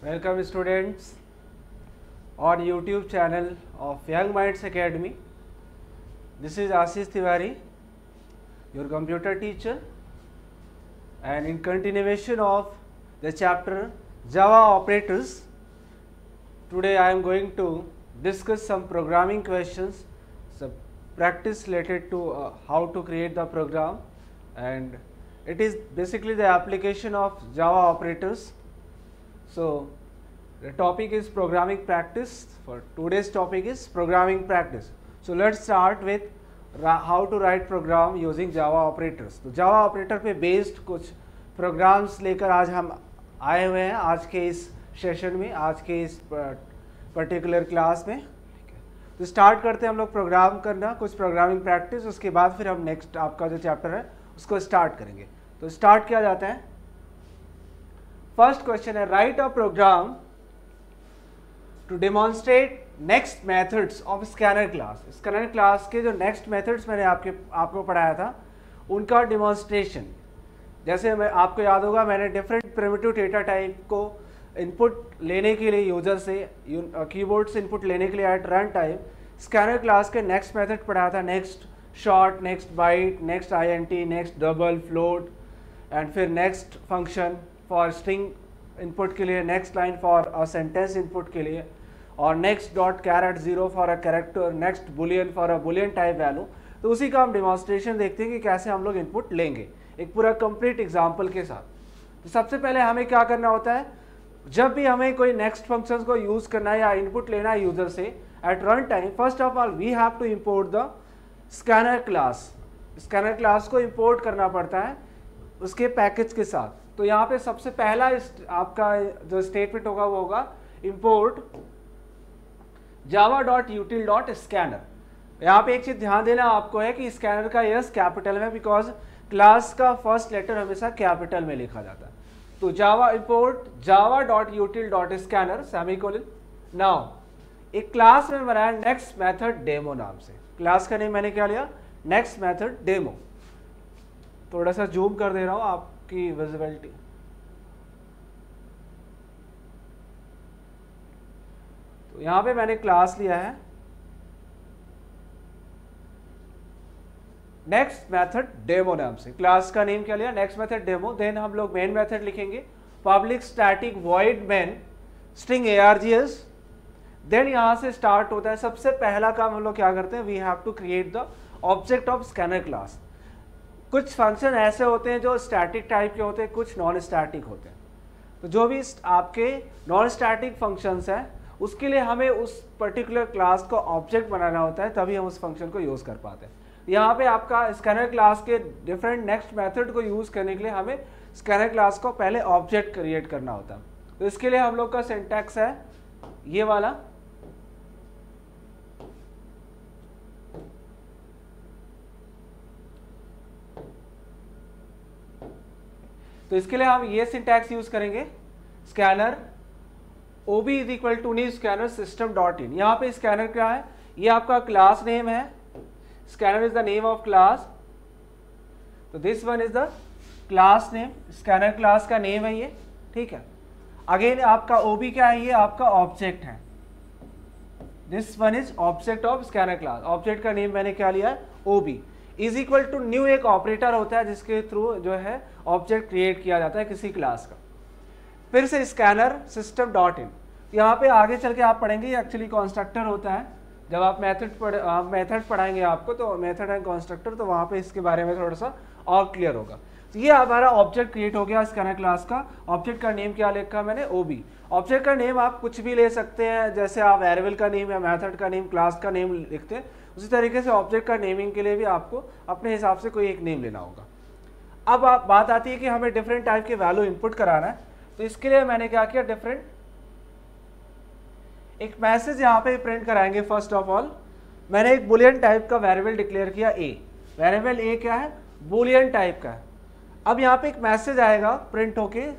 Welcome students on YouTube channel of Young Minds Academy. This is Ashish Tiwari, your computer teacher, and in continuation of the chapter Java operators, today I am going to discuss some programming questions, some practice related to how to create the program, and it is basically the application of Java operators. So the topic is programming practice. For today's topic is programming practice. So let's start with how to write program using Java operators. तो Java operator पे based कुछ programs लेकर आज हम आए हुए हैं आज के इस सेशन में, आज के इस पर्टिकुलर क्लास में. तो स्टार्ट करते हैं हम लोग प्रोग्राम करना, कुछ प्रोग्रामिंग प्रैक्टिस, उसके बाद फिर हम नेक्स्ट आपका जो चैप्टर है उसको स्टार्ट करेंगे. तो स्टार्ट किया जाता है. फर्स्ट क्वेश्चन है right a program to demonstrate next methods of scanner class. Scanner class के जो नेक्स्ट मेथड्स मैंने आपको पढ़ाया था उनका डेमोन्स्ट्रेशन. जैसे मैं आपको याद होगा मैंने डिफरेंट प्रिमिटिव डेटा टाइप को इनपुट लेने के लिए यूजर से कीबोर्ड से इनपुट लेने के लिए at run time scanner class के नेक्स्ट मेथड पढ़ाया था. Next short, next byte, next INT, next double, float and फिर next function for string input के लिए, next line for a sentence input के लिए, और next dot caret zero for a character, next boolean for a boolean type value. तो उसी का हम डेमोन्स्ट्रेशन देखते हैं कि कैसे हम लोग इनपुट लेंगे एक पूरा कंप्लीट एग्जांपल के साथ. तो सबसे पहले हमें क्या करना होता है, जब भी हमें कोई नेक्स्ट फंक्शन को यूज करना है या इनपुट लेना है यूजर से at run time, first of all we have to import the scanner class. Scanner class को इंपोर्ट करना पड़ता है उसके पैकेज के साथ. तो यहाँ पे सबसे पहला आपका जो स्टेटमेंट होगा वो होगा इंपोर्ट java.util.scanner. यहाँ पे एक चीज ध्यान देना आपको है कि स्कैनर का यस कैपिटल में, बिकॉज क्लास का फर्स्ट लेटर हमेशा कैपिटल में लिखा जाता है. तो जावा इंपोर्ट java.util.scanner सेमीकोलन. नाउ एक क्लास में बनाया नेक्स्ट मेथड डेमो नाम से. क्लास का नेम मैंने क्या लिया, नेक्स्ट मेथड डेमो. थोड़ा सा जूम कर दे रहा हूं आपकी विजिबिलिटी. तो यहां पे मैंने क्लास लिया है नेक्स्ट मेथड डेमो नाम से. क्लास का नेम क्या लिया, नेक्स्ट मेथड डेमो. देन हम लोग मेन मेथड लिखेंगे public static void main string args. Then यहां से स्टार्ट होता है. सबसे पहला काम हम लोग क्या करते हैं, we have to create the object of scanner class. कुछ फंक्शन ऐसे होते हैं जो स्टैटिक टाइप के होते हैं, कुछ नॉन स्टैटिक होते हैं. तो जो भी आपके नॉन स्टैटिक फंक्शंस हैं उसके लिए हमें उस पर्टिकुलर क्लास को ऑब्जेक्ट बनाना होता है, तभी हम उस फंक्शन को यूज कर पाते हैं. यहाँ पे आपका स्कैनर क्लास के डिफरेंट नेक्स्ट मेथड को यूज करने के लिए हमें स्कैनर क्लास को पहले ऑब्जेक्ट क्रिएट करना होता है. तो इसके लिए हम लोग का सिंटैक्स है ये वाला. तो इसके लिए हम ये सिंटैक्स यूज करेंगे scanner ob is equal to new scanner system dot in. यहाँ पे स्कैनर क्या है, ये आपका क्लास नेम है. Scanner is the name of class. तो this one is the class name. Scanner class का नेम है ये, ठीक है. अगेन आपका ob क्या है, ये आपका ऑब्जेक्ट है. This one is object of scanner class. Object का नेम मैंने क्या लिया है, ob is equal to new. एक ऑपरेटर होता है जिसके थ्रू जो है ऑब्जेक्ट क्रिएट किया जाता है किसी क्लास का. फिर से स्कैनर सिस्टम डॉट इन. यहाँ पे आगे चल के आप पढ़ेंगे ये एक्चुअली कंस्ट्रक्टर होता है. जब आप मेथड पढ़ाएंगे आपको तो मेथड एंड कंस्ट्रक्टर, तो वहाँ पे इसके बारे में थोड़ा सा और क्लियर होगा. तो ये हमारा ऑब्जेक्ट क्रिएट हो गया स्कैनर क्लास का. ऑब्जेक्ट का नेम क्या लिखा मैंने, ob. ऑब्जेक्ट का नेम आप कुछ भी ले सकते हैं, जैसे आप वेरिएबल का नेम या मेथड का नेम, क्लास का नेम लिखते हैं, उसी तरीके से ऑब्जेक्ट का नेमिंग के लिए भी आपको अपने हिसाब से कोई एक नेम लेना होगा. अब बात आती है कि हमें डिफरेंट टाइप के वैल्यू इनपुट कराना है. तो इसके लिए मैंने क्या किया, डिफरेंट एक मैसेज यहाँ पे प्रिंट कराएंगे. फर्स्ट ऑफ ऑल मैंने एक बुलियन टाइप का वेरिएबल डिक्लेयर किया a. वेरिएबल a क्या है, बुलियन टाइप का है. अब यहाँ पे एक मैसेज आएगा प्रिंट होके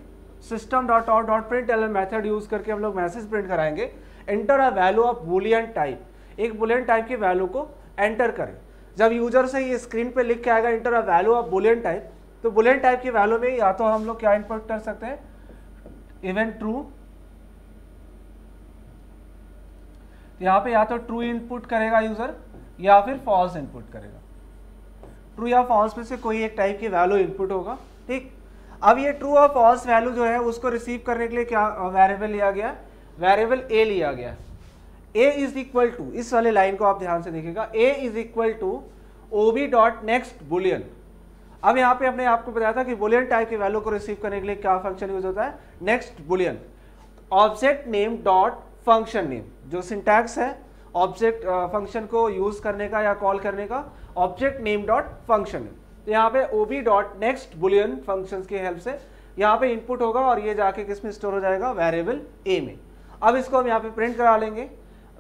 system dot out dot print L method use करके हम लोग मैसेज प्रिंट कराएंगे enter a value of Boolean type. एक बुलियन टाइप की वैल्यू को एंटर करें. जब यूजर से ये स्क्रीन पे लिख के आएगा enter a value of Boolean type, तो बुलियन टाइप की वैल्यू में या तो हम लोग क्या इनपुट कर सकते हैं, इवन ट्रू तो यहाँ पे या तो ट्रू इनपुट करेगा यूजर या फिर फॉल्स इनपुट करेगा। ट्रू या फॉल्स में से कोई एक टाइप की वैल्यू इनपुट होगा। ठीक, अब ये ट्रू और फॉल्स वैल्यू जो है उसको रिसीव करने के लिए क्या वेरिएबल लिया गया, वेरिएबल ए लिया गया। ए इज इक्वल टू, इस वाले लाइन को आप ध्यान से देखिएगा, A is equal to OB dot next boolean. अब यहाँ पे हमने आपको बताया था कि बुलियन टाइप की वैल्यू को रिसीव करने के लिए क्या फंक्शन यूज होता है, next boolean. Object name dot function name, जो सिंटैक्स है ऑब्जेक्ट फंक्शन को यूज करने का या कॉल करने का, object name dot function name. तो यहाँ पे OB dot next boolean function की हेल्प से यहाँ पे इनपुट होगा और ये जाके किस में स्टोर हो जाएगा, वेरिएबल ए में। अब इसको हम यहाँ पे प्रिंट करा लेंगे,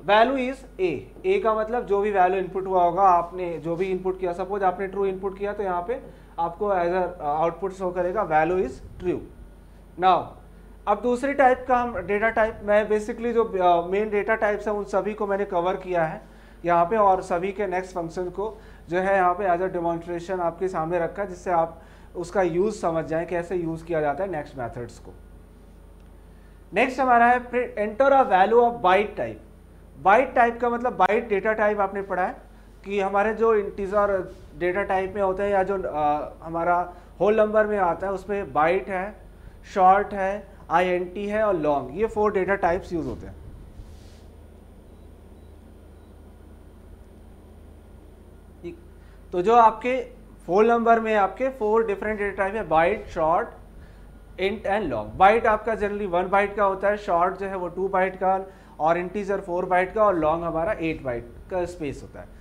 वैल्यू इज ए का मतलब जो भी वैल्यू इनपुट हुआ होगा, आपने जो भी इनपुट किया, सपोज आपने ट्रू इनपुट किया तो यहाँ पे आपको एज अ आउटपुट शो करेगा वैल्यू इज ट्रू। नाउ अब दूसरी टाइप का हम डेटा टाइप, मैं बेसिकली जो मेन डेटा टाइप्स हैं उन सभी को मैंने कवर किया है यहाँ पे, और सभी के नेक्स्ट फंक्शन को जो है यहाँ पे एज अ डेमोन्स्ट्रेशन आपके सामने रखा है, जिससे आप उसका यूज समझ जाएं कैसे यूज किया जाता है नेक्स्ट मेथड्स को। नेक्स्ट हमारा है enter a value of byte type. Byte type का मतलब बाइट डेटा टाइप आपने पढ़ा है कि हमारे जो इंटीजर डेटा टाइप में होते हैं या जो हमारा होल नंबर में आता है उसमें बाइट है, शॉर्ट है, INT है और लॉन्ग, ये 4 डेटा टाइप्स यूज होते हैं। तो जो आपके होल नंबर में आपके 4 डिफरेंट डेटा टाइप है, byte, short, int and long. Byte आपका जनरली 1 बाइट का होता है, शॉर्ट जो है वो 2 बाइट का, और इंटीजर 4 बाइट का, और लॉन्ग हमारा 8 बाइट का स्पेस होता है।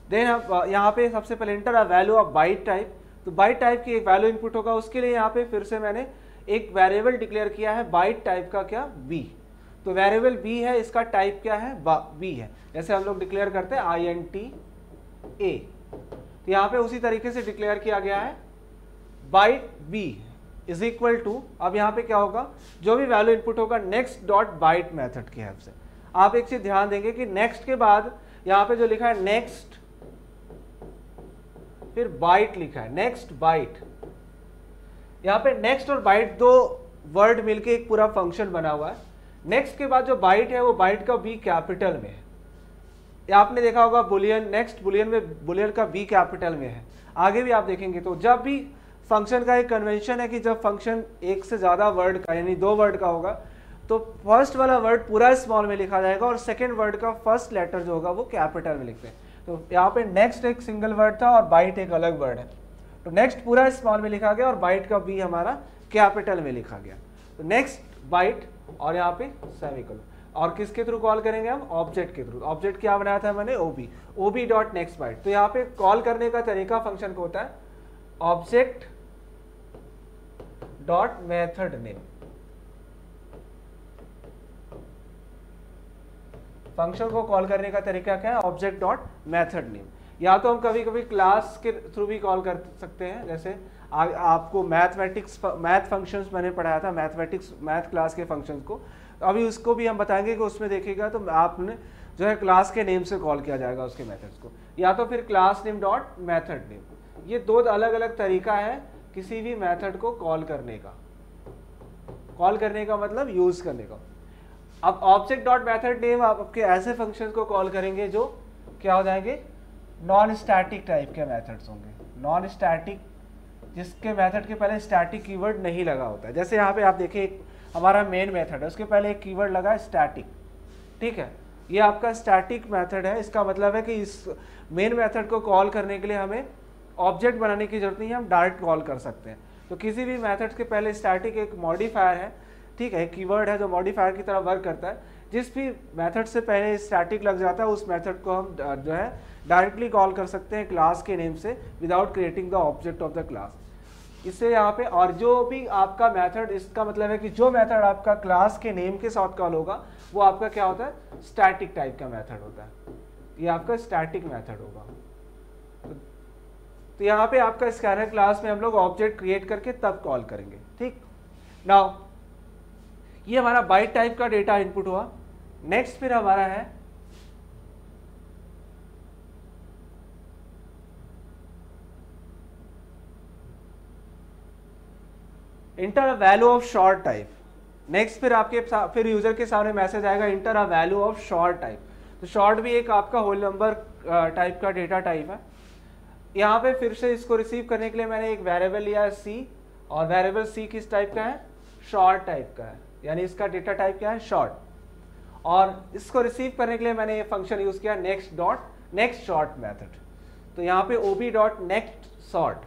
देन यहाँ पे सबसे पहले enter a value of byte type. तो बाइट टाइप की एक वैल्यू इनपुट होगा, उसके लिए यहाँ पे फिर से मैंने एक वेरिएबल डिक्लेयर किया है बाइट टाइप का, क्या, बी। तो वेरिएबल बी है, इसका टाइप क्या है, बी है। जैसे हम लोग डिक्लेयर करते हैं INT A, तो यहाँ पे उसी तरीके से डिक्लेयर किया गया है byte b is equal to, अब यहाँ पे क्या होगा, जो भी वैल्यू इनपुट होगा नेक्स्ट डॉट बाइट मेथड की हेल्प से। आप एक चीज ध्यान देंगे कि नेक्स्ट के बाद यहाँ पे जो लिखा है नेक्स्ट, फिर बाइट लिखा है, नेक्स्ट बाइट। यहाँ पे नेक्स्ट और बाइट 2 वर्ड मिलके एक पूरा फंक्शन बना हुआ है। नेक्स्ट के बाद जो बाइट है वो बाइट का बी कैपिटल में है। आपने देखा होगा बुलियन, नेक्स्ट बुलियन में बुलियन का बी कैपिटल में है, आगे भी आप देखेंगे। तो जब भी फंक्शन का एक कन्वेंशन है कि जब फंक्शन एक से ज्यादा वर्ड का यानी 2 वर्ड का होगा तो फर्स्ट वाला वर्ड पूरा स्मॉल में लिखा जाएगा और सेकेंड वर्ड का फर्स्ट लेटर जो होगा वो कैपिटल में लिखते हैं। तो यहाँ पे नेक्स्ट एक सिंगल वर्ड था और बाइट एक अलग वर्ड है, तो नेक्स्ट पूरा स्मॉल में लिखा गया और बाइट का बी हमारा कैपिटल में लिखा गया। तो नेक्स्ट बाइट और यहाँ पे सेमीकोलन, और किसके थ्रू कॉल करेंगे हम, ऑब्जेक्ट के थ्रू। ऑब्जेक्ट क्या बनाया था मैंने, ओबी डॉट नेक्स्ट बाइट। तो यहाँ पे कॉल करने का तरीका फंक्शन को होता है object dot method name. Function को कॉल करने का तरीका क्या है, ऑब्जेक्ट डॉट मेथड नेम। या तो हम कभी कभी क्लास के थ्रू भी कॉल कर सकते हैं, जैसे आपको मैथ फंक्शंस मैंने पढ़ाया था, मैथ क्लास के फंक्शंस को, तो अभी उसको भी हम बताएंगे कि उसमें देखेगा तो आपने जो है क्लास के नेम से कॉल किया जाएगा उसके मेथड्स को, या तो फिर class name dot method name. ये 2 अलग अलग तरीका है किसी भी मेथड को कॉल करने का। कॉल करने का मतलब यूज करने का। अब ऑब्जेक्ट डॉट मेथड नेम आपके ऐसे फंक्शंस को कॉल करेंगे जो क्या हो जाएंगे, नॉन स्टैटिक टाइप के मेथड्स होंगे। नॉन स्टैटिक, जिसके मेथड के पहले स्टैटिक कीवर्ड नहीं लगा होता है। जैसे यहाँ पे आप देखिए हमारा मेन मेथड है, उसके पहले एक कीवर्ड लगा है स्टैटिक, ठीक है, ये आपका स्टैटिक मेथड है। इसका मतलब है कि इस मेन मेथड को कॉल करने के लिए हमें ऑब्जेक्ट बनाने की जरूरत नहीं है, हम डायरेक्ट कॉल कर सकते हैं। तो किसी भी मेथड के पहले स्टैटिक एक मॉडिफायर है, ठीक है, कीवर्ड है जो मॉडिफायर की तरह वर्क करता है। जिस भी मेथड से पहले स्टैटिक लग जाता है उस मेथड को हम जो है डायरेक्टली कॉल कर सकते हैं क्लास के नेम से without creating the object of the class. इससे यहाँ पे, और जो भी आपका मेथड, इसका मतलब है कि जो मेथड आपका क्लास के नेम के साथ कॉल होगा वो आपका क्या होता है, स्टैटिक टाइप का मेथड होता है। ये आपका स्टैटिक मेथड होगा। तो यहाँ पे आपका स्कैनर क्लास में हम लोग ऑब्जेक्ट क्रिएट करके तब कॉल करेंगे, ठीक। नाउ ये हमारा बाइट टाइप का डेटा इनपुट हुआ। नेक्स्ट फिर हमारा है inter a value of short type. Next फिर आपके फिर यूजर के सामने मैसेज आएगा inter a value of short type. तो शॉर्ट भी एक आपका होल नंबर टाइप का डेटा टाइप है। यहाँ पे फिर से इसको रिसीव करने के लिए मैंने एक वेरिएबल लिया है सी, और वेरिएबल सी किस टाइप का है, शॉर्ट टाइप का है, यानी इसका डेटा टाइप क्या है, शॉर्ट। और इसको रिसीव करने के लिए मैंने ये फंक्शन यूज किया नेक्स्ट शॉर्ट मेथड। तो यहाँ पे ओबी डॉट नेक्स्ट सॉर्ट,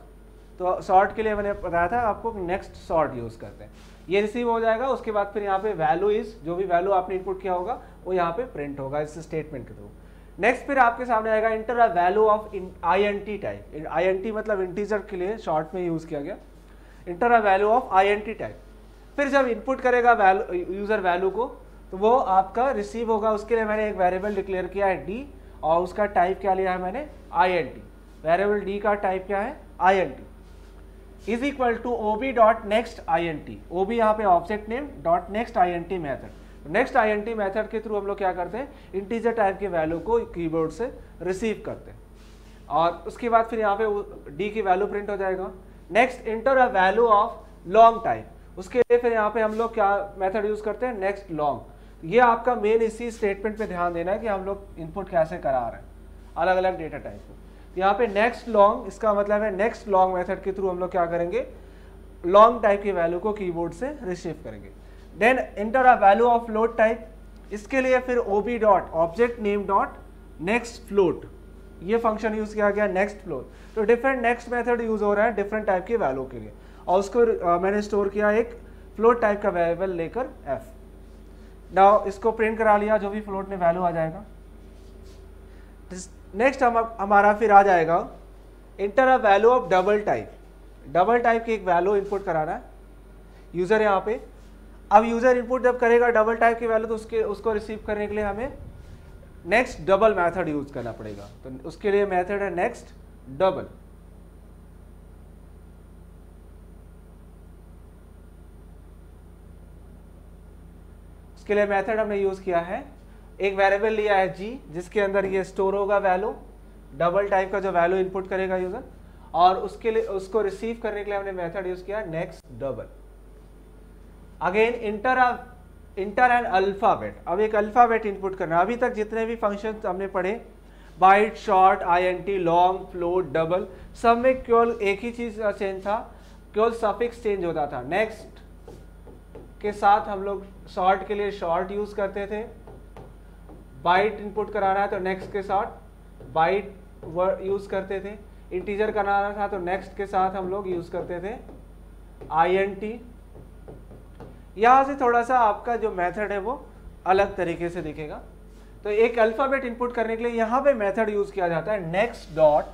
तो सॉर्ट के लिए मैंने बताया था आपको नेक्स्ट सॉर्ट यूज करते हैं। ये रिसीव हो जाएगा, उसके बाद फिर यहाँ पे वैल्यू इज, जो भी वैल्यू आपने इनपुट किया होगा वो यहाँ पे प्रिंट होगा इस स्टेटमेंट के थ्रू। नेक्स्ट फिर आपके सामने आएगा inter a value of INT type. INT मतलब इंटीजर के लिए शॉर्ट में यूज किया गया, inter a value of INT type. फिर जब इनपुट करेगा यूजर वैल्यू को, तो वो आपका रिसीव होगा। उसके लिए मैंने एक वेरिएबल डिक्लेयर किया है डी, और उसका टाइप क्या लिया है मैंने, INT। वेरिएबल डी का टाइप क्या है, INT is equal to OB dot next INT। OB यहाँ पे object name dot next INT method. Next INT method के थ्रू हम लोग क्या करते हैं, इंटीजर टाइप के वैल्यू को कीबोर्ड से रिसीव करते हैं, और उसके बाद फिर यहाँ पे डी की वैल्यू प्रिंट हो जाएगा। Next inter a value of long type, उसके लिए फिर यहाँ पे हम लोग क्या मेथड यूज करते हैं, नेक्स्ट लॉन्ग। ये आपका मेन इसी स्टेटमेंट पे ध्यान देना है कि हम लोग इनपुट कैसे करा रहे हैं अलग अलग डेटा टाइप को। तो यहाँ पे नेक्स्ट लॉन्ग, इसका मतलब है नेक्स्ट लॉन्ग मेथड के थ्रू हम लोग क्या करेंगे, लॉन्ग टाइप की वैल्यू को कीबोर्ड से रिसीव करेंगे। Then enter a value of float type, इसके लिए फिर OB dot object name dot next float, ये फंक्शन यूज किया गया नेक्स्ट फ्लोट। तो डिफरेंट नेक्स्ट मेथड यूज हो रहा है डिफरेंट टाइप की वैल्यू के लिए, और उसको मैंने स्टोर किया एक फ्लोट टाइप का वेरिएबल लेकर f। नाउ इसको प्रिंट करा लिया, जो भी फ्लोट में वैल्यू आ जाएगा। नेक्स्ट हमारा फिर आ जाएगा inter a value of double type. Double type की एक वैल्यू इनपुट कराना है यूजर यहाँ पे। अब यूजर इनपुट जब करेगा डबल टाइप की वैल्यू, तो उसको रिसीव करने के लिए हमें नेक्स्ट डबल मेथड यूज करना पड़ेगा। तो उसके लिए मेथड है नेक्स्ट डबल। उसके लिए मेथड हमने यूज किया है, एक वेरिएबल लिया है g, जिसके अंदर ये स्टोर होगा वैल्यू, डबल टाइप का जो वैल्यू इनपुट करेगा यूजर, और उसके लिए उसको रिसीव करने के लिए हमने मेथड यूज किया next double. Again enter an alphabet, अब एक अल्फाबेट इनपुट करना। अभी तक जितने भी फंक्शन हमने पढ़े, byte, short, INT, long, float, double, सब में केवल एक ही चीज चेंज था, केवल सफिक्स चेंज होता था। नेक्स्ट के साथ हम लोग शॉर्ट के लिए शॉर्ट यूज करते थे, बाइट इनपुट कराना है तो नेक्स्ट के साथ बाइट वर्ड यूज करते थे, इंटीजर कराना था तो नेक्स्ट के साथ हम लोग यूज करते थे INT। यहां से थोड़ा सा आपका जो मेथड है वो अलग तरीके से दिखेगा। तो एक अल्फाबेट इनपुट करने के लिए यहां पे मेथड यूज किया जाता है next dot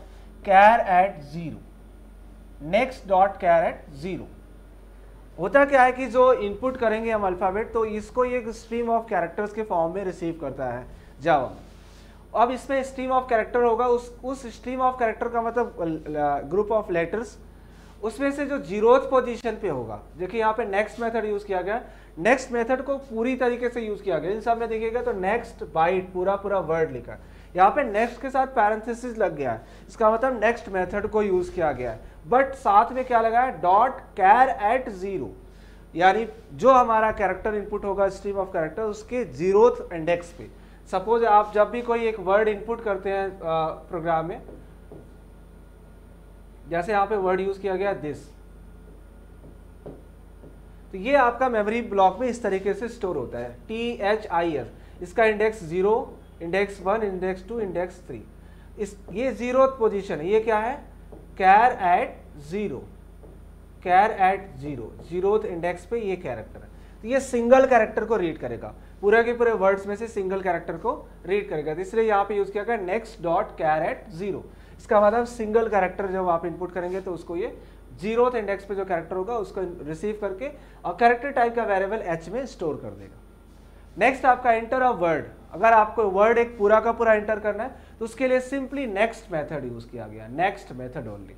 char at 0। Next dot char at 0 होता क्या है कि जो इनपुट करेंगे हम अल्फाबेट, तो इसको एक स्ट्रीम ऑफ कैरेक्टर्स के फॉर्म में रिसीव करता है जावा में। अब इसमें स्ट्रीम ऑफ कैरेक्टर होगा, उस स्ट्रीम ऑफ कैरेक्टर का मतलब ग्रुप ऑफ लेटर्स, उसमें से जो 0th पोजीशन पे होगा। देखिए यहाँ पे नेक्स्ट मेथड यूज किया गया, नेक्स्ट मेथड को पूरी तरीके से यूज किया गया। इन सब में देखिएगा तो नेक्स्ट बाइट पूरा वर्ड लिखा, यहाँ पे नेक्स्ट के साथ पैरेंथेसिस लग गया है, इसका मतलब नेक्स्ट मेथड को यूज किया गया है। बट साथ में क्या लगा है, डॉट कैर एट 0, यानी जो हमारा कैरेक्टर इनपुट होगा स्ट्रीम ऑफ कैरेक्टर, उसके 0th इंडेक्स पे। सपोज आप जब भी कोई एक वर्ड इनपुट करते हैं प्रोग्राम में, जैसे यहाँ पे वर्ड यूज किया गया दिस, तो ये आपका मेमोरी ब्लॉक में इस तरीके से स्टोर होता है THIS, इसका इंडेक्स 0, इंडेक्स 1, इंडेक्स 2, इंडेक्स 3, ये 0th पोजीशन है। ये क्या है, char at 0, char at 0, 0th index पे ये कैरेक्टर है। तो ये सिंगल कैरेक्टर को रीड करेगा, पूरे के पूरे वर्ड्स में से सिंगल कैरेक्टर को रीड करेगा। तो इसलिए यहाँ पे यूज किया गया नेक्स्ट डॉट कैर एट 0। इसका मतलब सिंगल कैरेक्टर जब आप इनपुट करेंगे तो उसको ये 0th इंडेक्स पे जो कैरेक्टर होगा उसको रिसीव करके और कैरेक्टर टाइप का वेरिएबल h में स्टोर कर देगा। नेक्स्ट आपका इंटर अ वर्ड, अगर आपको वर्ड एक पूरा का पूरा एंटर करना है तो उसके लिए सिंपली नेक्स्ट मेथड यूज किया गया, नेक्स्ट मेथड ओनली।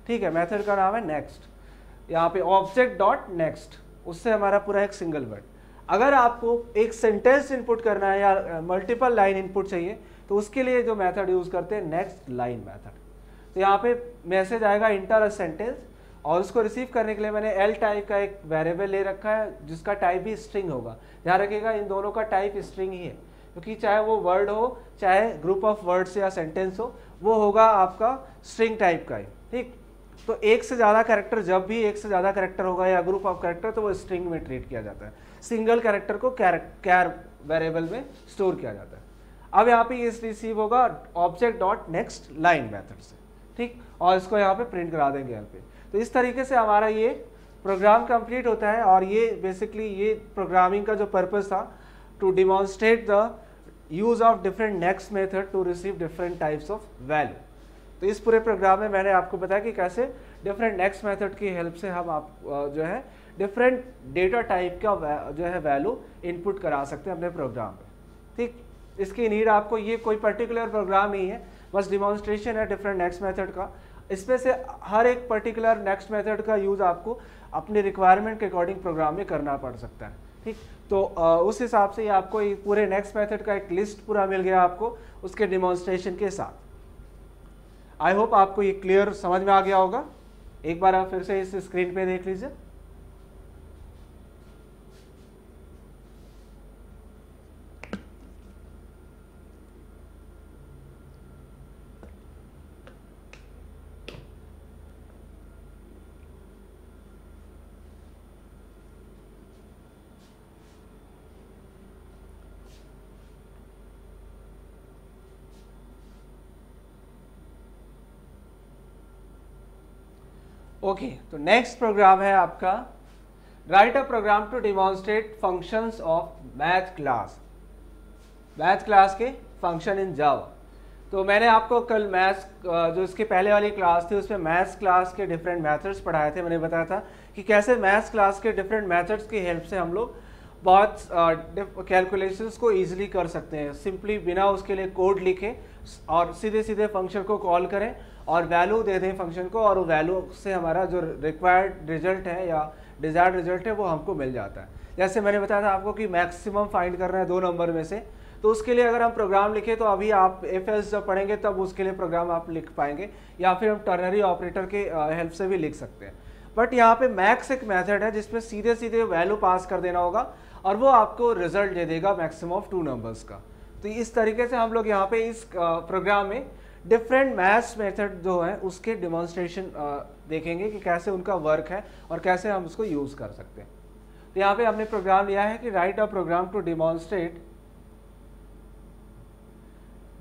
ठीक है, मेथड का नाम है नेक्स्ट। यहाँ पे ऑब्जेक्ट डॉट नेक्स्ट, उससे हमारा पूरा एक सिंगल वर्ड। अगर आपको एक सेंटेंस इनपुट करना है या मल्टीपल लाइन इनपुट चाहिए तो उसके लिए जो मेथड यूज करते हैं नेक्स्ट लाइन मेथड। तो यहाँ पे मैसेज आएगा इंटर अ सेंटेंस, और उसको रिसीव करने के लिए मैंने L टाइप का एक वेरिएबल ले रखा है जिसका टाइप भी स्ट्रिंग होगा। ध्यान रखिएगा इन दोनों का टाइप स्ट्रिंग ही है, क्योंकि चाहे वो वर्ड हो चाहे ग्रुप ऑफ वर्ड्स या सेंटेंस हो, वो होगा आपका स्ट्रिंग टाइप का ही, ठीक। तो एक से ज़्यादा कैरेक्टर, जब भी एक से ज़्यादा कैरेक्टर होगा या ग्रुप ऑफ कैरेक्टर, तो वो स्ट्रिंग में ट्रीट किया जाता है। सिंगल कैरेक्टर को कैर वेरिएबल में स्टोर किया जाता है। अब यहाँ पे ये रिसीव होगा object dot next line method से, ठीक, और इसको यहाँ पे प्रिंट करा देंगे यहाँ पे। तो इस तरीके से हमारा ये प्रोग्राम कंप्लीट होता है। और ये बेसिकली ये प्रोग्रामिंग का जो पर्पस था, to demonstrate the use of different next method to receive different types of value. तो इस पूरे प्रोग्राम में मैंने आपको बताया कि कैसे डिफरेंट नेक्स्ट मेथड की हेल्प से हम आप जो है डिफरेंट डेटा टाइप का जो है वैल्यू इनपुट करा सकते हैं अपने प्रोग्राम में, ठीक। इसकी नीड आपको, ये कोई पर्टिकुलर प्रोग्राम नहीं है, बस डिमॉन्स्ट्रेशन है डिफरेंट नेक्स्ट मेथड का। इसमें से हर एक पर्टिकुलर नेक्स्ट मेथड का यूज़ आपको अपने रिक्वायरमेंट के अकॉर्डिंग प्रोग्राम में करना पड़ सकता है, ठीक। तो उस हिसाब से आपको ये पूरे नेक्स्ट मेथड का एक लिस्ट पूरा मिल गया आपको उसके डिमॉन्स्ट्रेशन के साथ। आई होप आपको ये क्लियर समझ में आ गया होगा। एक बार आप फिर से इस स्क्रीन पे देख लीजिए। ओके, तो नेक्स्ट प्रोग्राम है आपका right a program to demonstrate functions of math class. Math class के फंक्शन इन जावा। तो मैंने आपको कल मैथ्स जो इसके पहले वाली क्लास थी उसमें मैथ्स क्लास के डिफरेंट मेथड्स पढ़ाए थे। मैंने बताया था कि कैसे मैथ्स क्लास के डिफरेंट मेथड्स की हेल्प से हम लोग बहुत कैलकुलेशंस को ईजिली कर सकते हैं, सिंपली बिना उसके लिए कोड लिखे और सीधे सीधे फंक्शन को कॉल करें और वैल्यू दे दें फंक्शन को, और वैल्यू से हमारा जो रिक्वायर्ड रिजल्ट है या डिजायर्ड रिजल्ट है वो हमको मिल जाता है। जैसे मैंने बताया था आपको कि मैक्सिमम फाइंड करना है 2 नंबर में से, तो उसके लिए अगर हम प्रोग्राम लिखें तो अभी आप एफ जब पढ़ेंगे तब उसके लिए प्रोग्राम आप लिख पाएंगे, या फिर हम टर्नरी ऑपरेटर के हेल्प से भी लिख सकते हैं। बट यहाँ पे मैक्स एक मेथड है जिसमें सीधे सीधे वैल्यू पास कर देना होगा और वो आपको रिजल्ट दे देगा मैक्सिमम ऑफ 2 नंबर्स का। तो इस तरीके से हम लोग यहाँ पे इस प्रोग्राम में डिफरेंट मैथ्स मेथड जो है उसके डिमॉन्स्ट्रेशन देखेंगे कि कैसे उनका वर्क है और कैसे हम उसको यूज़ कर सकते हैं। तो यहाँ पे हमने प्रोग्राम लिया है कि right a program to demonstrate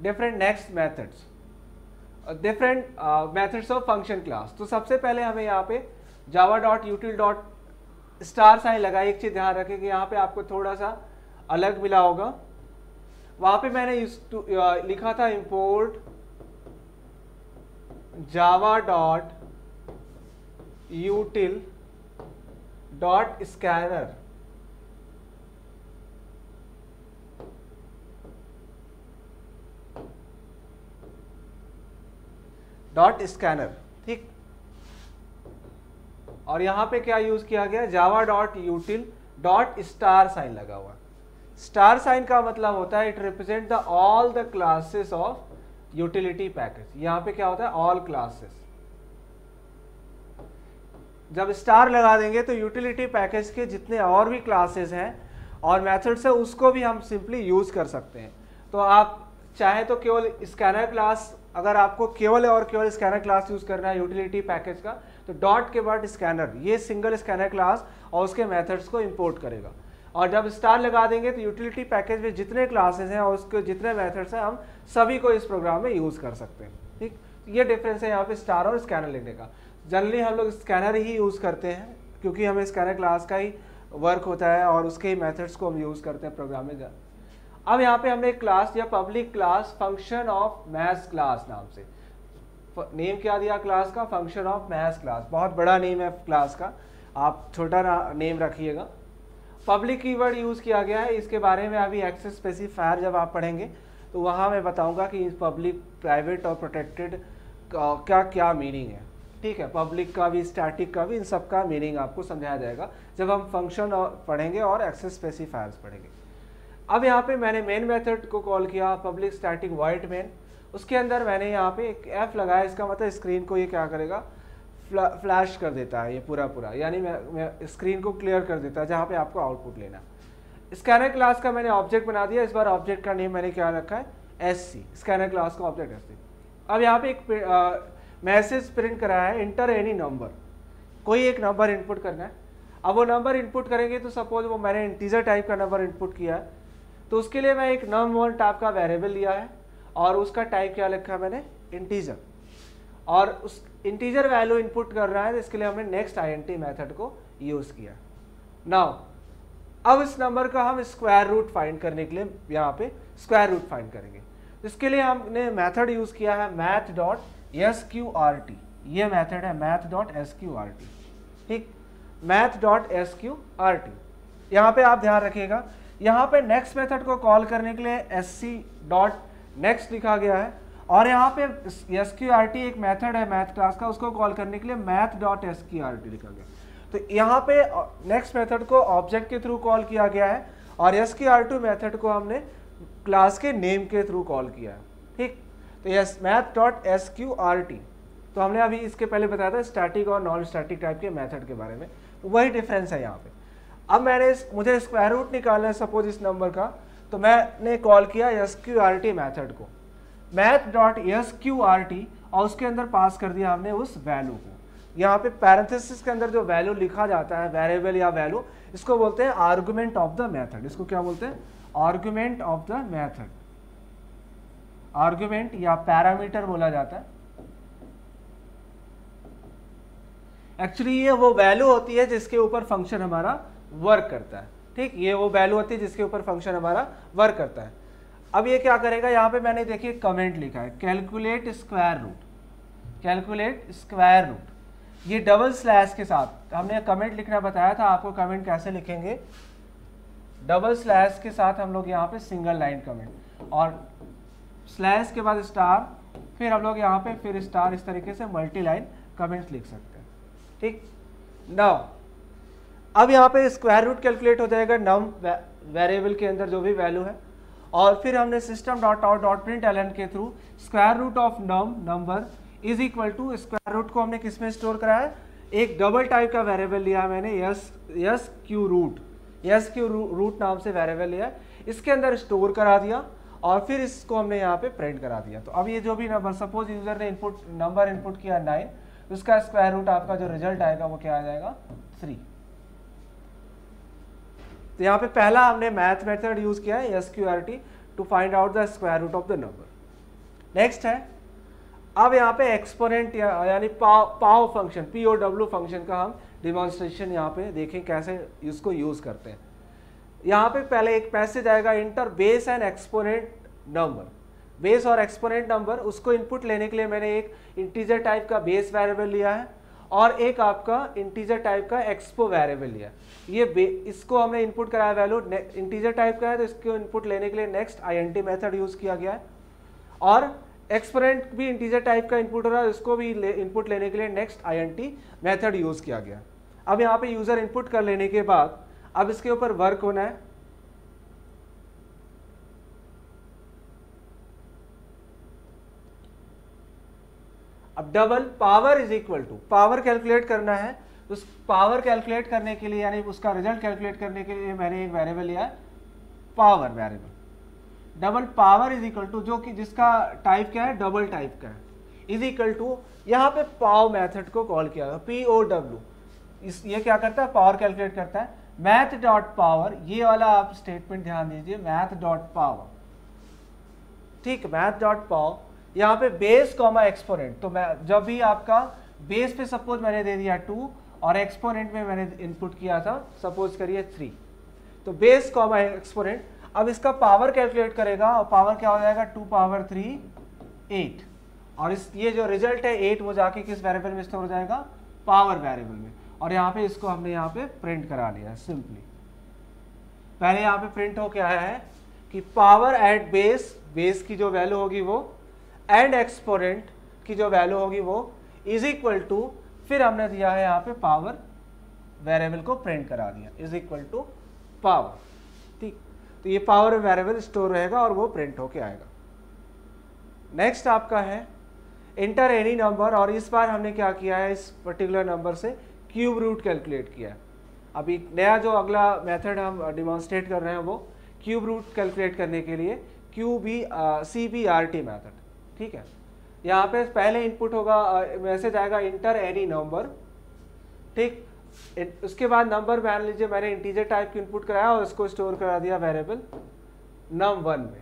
different next methods, different methods of function class. तो सबसे पहले हमें यहाँ पे java.util.star साइन लगा। एक चीज़ ध्यान रखें कि यहाँ पे आपको थोड़ा सा अलग मिला होगा, वहाँ पे मैंने लिखा था import java.util.scanner। .scanner, ठीक। और यहां पे क्या यूज किया गया, java.util.star साइन लगा हुआ। स्टार साइन का मतलब होता है it represent the all the classes of utility package. यहां पे क्या होता है, ऑल क्लासेस। जब स्टार लगा देंगे तो यूटिलिटी पैकेज के जितने और भी क्लासेस हैं और मेथड्स है उसको भी हम सिंपली यूज कर सकते हैं। तो आप चाहे तो केवल स्कैनर क्लास, अगर आपको केवल और केवल स्कैनर क्लास यूज करना है यूटिलिटी पैकेज का, तो डॉट के बाद स्कैनर, ये सिंगल स्कैनर क्लास और उसके मेथड्स को इंपोर्ट करेगा। और जब स्टार लगा देंगे तो यूटिलिटी पैकेज में जितने क्लासेस हैं और उसके जितने मेथड्स हैं हम सभी को इस प्रोग्राम में यूज कर सकते हैं, ठीक। ये डिफरेंस है यहाँ पे स्टार और स्कैनर लिखने का। जनरली हम लोग स्कैनर ही यूज करते हैं क्योंकि हमें स्कैनर क्लास का ही वर्क होता है और उसके ही मेथड्स को हम यूज करते हैं प्रोग्राम में। अब यहाँ पे हमने एक क्लास या public class function of maths class नाम से, नेम क्या दिया क्लास का, फंक्शन ऑफ मैथ्स क्लास। बहुत बड़ा नेम है क्लास का, आप छोटा नेम रखिएगा। पब्लिक कीवर्ड यूज किया गया है, इसके बारे में अभी एक्सेस स्पेसिफायर जब आप पढ़ेंगे तो वहाँ मैं बताऊंगा कि पब्लिक, प्राइवेट और प्रोटेक्टेड का क्या मीनिंग है, ठीक है। पब्लिक का भी, स्टैटिक का भी, इन सब का मीनिंग आपको समझाया जाएगा जब हम फंक्शन पढ़ेंगे और एक्सेस स्पेसिफायर्स पढ़ेंगे। अब यहाँ पे मैंने मेन मेथड को कॉल किया, पब्लिक स्टैटिक वॉइड मेन। उसके अंदर मैंने यहाँ पे एक एफ लगाया, इसका मतलब स्क्रीन को ये क्या करेगा, फ्लैश कर देता है ये पूरा, यानी मैं स्क्रीन को क्लियर कर देता है जहाँ पे आपको आउटपुट लेना। स्कैनर क्लास का मैंने ऑब्जेक्ट बना दिया, इस बार ऑब्जेक्ट का नेम मैंने क्या रखा है, एससी, स्कैनर क्लास का ऑब्जेक्ट एससी। अब यहाँ पे एक मैसेज प्रिंट करा है, इंटर एनी नंबर, कोई एक नंबर इनपुट करना है। अब वो नंबर इनपुट करेंगे तो सपोज वो मैंने इंटीजर टाइप का नंबर इनपुट किया है, तो उसके लिए मैं एक num1 टाइप का वेरिएबल लिया है और उसका टाइप क्या लिखा है मैंने, इंटीजर, और उस इंटीजर वैल्यू इनपुट कर रहा है, तो इसके लिए हमने नेक्स्ट INT मेथड को यूज़ किया। नाउ अब इस नंबर का हम स्क्वायर रूट फाइंड करने के लिए यहाँ पे स्क्वायर रूट फाइंड करेंगे। इसके लिए हमने मेथड यूज़ किया है math.sqrt, ये मेथड है math.sqrt, ठीक, math.sqrt। यहाँ पे आप ध्यान रखिएगा, यहाँ पे नेक्स्ट मेथड को कॉल करने के लिए sc.next लिखा गया है, और यहाँ पे sqrt एक मेथड है मैथ क्लास का, उसको कॉल करने के लिए math.sqrt लिखा गया। तो यहाँ पे नेक्स्ट मेथड को ऑब्जेक्ट के थ्रू कॉल किया गया है और sqrt मेथड को हमने क्लास के नेम के थ्रू कॉल किया है, ठीक। तो यस math.sqrt, तो हमने अभी इसके पहले बताया था स्टैटिक और नॉन स्टैटिक टाइप के मेथड के बारे में, तो वही डिफरेंस है यहाँ पे। अब मुझे स्क्वायर रूट निकालना है सपोज इस नंबर का, तो मैंने कॉल किया sqrt मेथड को, math.sqrt, और उसके अंदर पास कर दिया हमने उस वैल्यू को। यहाँ पे पैरेंथेसिस के अंदर जो वैल्यू लिखा जाता है, वेरिएबल या वैल्यू, इसको बोलते हैं आर्गुमेंट ऑफ द मेथड। इसको क्या बोलते हैं, argument of the method, argument या पैरामीटर बोला जाता है। एक्चुअली ये वो वैल्यू होती है जिसके ऊपर फंक्शन हमारा वर्क करता है, ठीक, ये वो वैल्यू होती है जिसके ऊपर फंक्शन हमारा वर्क करता है। अब ये क्या करेगा, यहाँ पे मैंने देखिए कमेंट लिखा है, calculate square root, calculate square root, ये डबल स्लैश के साथ हमने कमेंट लिखना बताया था आपको। कमेंट कैसे लिखेंगे, डबल स्लैश के साथ हम लोग यहाँ पे सिंगल लाइन कमेंट, और स्लैश के बाद स्टार, फिर हम लोग यहाँ पे फिर स्टार, इस तरीके से मल्टी लाइन कमेंट्स लिख सकते हैं, ठीक। नाउ अब यहाँ पे स्क्वायर रूट कैलकुलेट हो जाएगा नम वेरिएबल के अंदर जो भी वैल्यू है, और फिर हमने system.out.println के through square root of num number is equal to, square root को हमने किस में स्टोर कराया है, एक डबल टाइप का वेरिएबल लिया मैंने, sq रूट नाम से वेरिएबल लिया, इसके अंदर स्टोर करा दिया, और फिर इसको हमने यहाँ पे प्रिंट करा दिया। तो अब ये जो भी नंबर, सपोज यूजर ने नंबर इनपुट किया 9, उसका स्क्वायर रूट आपका जो रिजल्ट आएगा वो क्या आ जाएगा, 3। तो यहाँ पे पहला हमने मैथ मेथड यूज किया है sqrt to find out the square root of the number. Next है, अब यहाँ पे एक्सपोनेंट यानी पाव फंक्शन, POW फंक्शन का हम डिमॉन्स्ट्रेशन यहाँ पे देखें कैसे इसको यूज करते हैं। यहाँ पे पहले एक मैसेज आएगा, inter base and exponent number, base और एक्सपोनेंट नंबर, उसको इनपुट लेने के लिए मैंने एक इंटीजर टाइप का बेस वेरिएबल लिया है और एक आपका इंटीजर टाइप का एक्सपो वेरिएबल लिया। ये इसको हमने इनपुट कराया, वैल्यू इंटीजर टाइप का है तो इसको इनपुट लेने के लिए नेक्स्ट INT मेथड यूज किया गया है, और एक्सपोनेंट भी इंटीजर टाइप का इनपुट हो रहा है, इसको भी इनपुट लेने के लिए नेक्स्ट INT मेथड यूज किया गया। अब यहाँ पे यूजर इनपुट कर लेने के बाद अब इसके ऊपर वर्क होना है। अब double power is equal to, power calculate करना है, उस पावर कैलकुलेट करने के लिए यानी उसका रिजल्ट कैलकुलेट करने के लिए मैंने एक वेरिएबल लिया है, power variable. Double power is equal to, जो कि जिसका टाइप क्या है, डबल टाइप का है, इज इक्वल टू, यहाँ पे पाव मेथड को कॉल किया है, POW, ये क्या करता है, पावर कैलकुलेट करता है। मैथ डॉट पावर, ये वाला आप स्टेटमेंट ध्यान दीजिए, मैथ डॉट पावर, ठीक, मैथ डॉट पावर, यहाँ पे बेस कॉमा एक्सपोनेंट, तो मैं जब भी आपका बेस पे सपोज मैंने दे दिया 2 और एक्सपोनेंट में मैंने इनपुट किया था सपोज करिए 3, तो बेस कॉमा एक्सपोनेंट, अब इसका पावर कैलकुलेट करेगा और पावर क्या हो जाएगा, 2 पावर 3 8, और ये जो रिजल्ट है 8 वो जाके किस वेरिएबल में स्टोर हो जाएगा, पावर वेरिएबल में, और यहाँ पे इसको हमने यहाँ पे प्रिंट करा लिया सिंपली। पहले यहाँ पे प्रिंट हो क्या है कि पावर एट बेस, बेस की जो वैल्यू होगी वो, एंड एक्सपोनेंट की जो वैल्यू होगी वो इज इक्वल टू, फिर हमने दिया है यहाँ पे पावर वेरिएबल को प्रिंट करा दिया, इज इक्वल टू पावर, ठीक। तो ये पावर वेरिएबल स्टोर रहेगा और वो प्रिंट होके आएगा। नेक्स्ट आपका है इंटर एनी नंबर, और इस बार हमने क्या किया है, इस पर्टिकुलर नंबर से क्यूब रूट कैलकुलेट किया है। अभी नया जो अगला मेथड हम डिमॉन्स्ट्रेट कर रहे हैं वो क्यूब रूट कैलकुलेट करने के लिए CBRT मेथड, ठीक है। यहाँ पे पहले इनपुट होगा, मैसेज आएगा इंटर एनी नंबर, ठीक। उसके बाद नंबर मान लीजिए मैंने इंटीजर टाइप की इनपुट कराया और उसको स्टोर करा दिया वेरिएबल num1 में,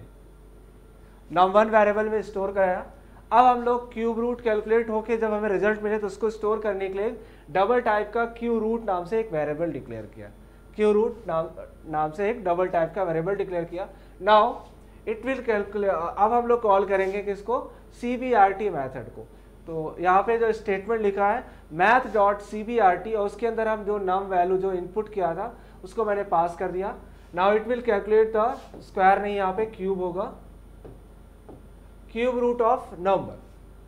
num1 वेरिएबल में स्टोर कराया। अब हम लोग क्यूब रूट कैलकुलेट होके जब हमें रिजल्ट मिले तो उसको स्टोर करने के लिए डबल टाइप का क्यू रूट नाम से एक वेरिएबल डिक्लेयर किया, क्यू रूट नाम से एक डबल टाइप का वेरिएबल डिक्लेयर किया। नाउ इट विल कैलकुलेट, अब हम लोग कॉल करेंगे किसको, CBRT मेथड को। तो यहाँ पे जो स्टेटमेंट लिखा है math.cbrt और उसके अंदर हम जो नम वैल्यू जो इनपुट किया था उसको मैंने पास कर दिया। Now it will calculate the square, नहीं यहाँ पे क्यूब होगा, क्यूब रूट ऑफ नंबर,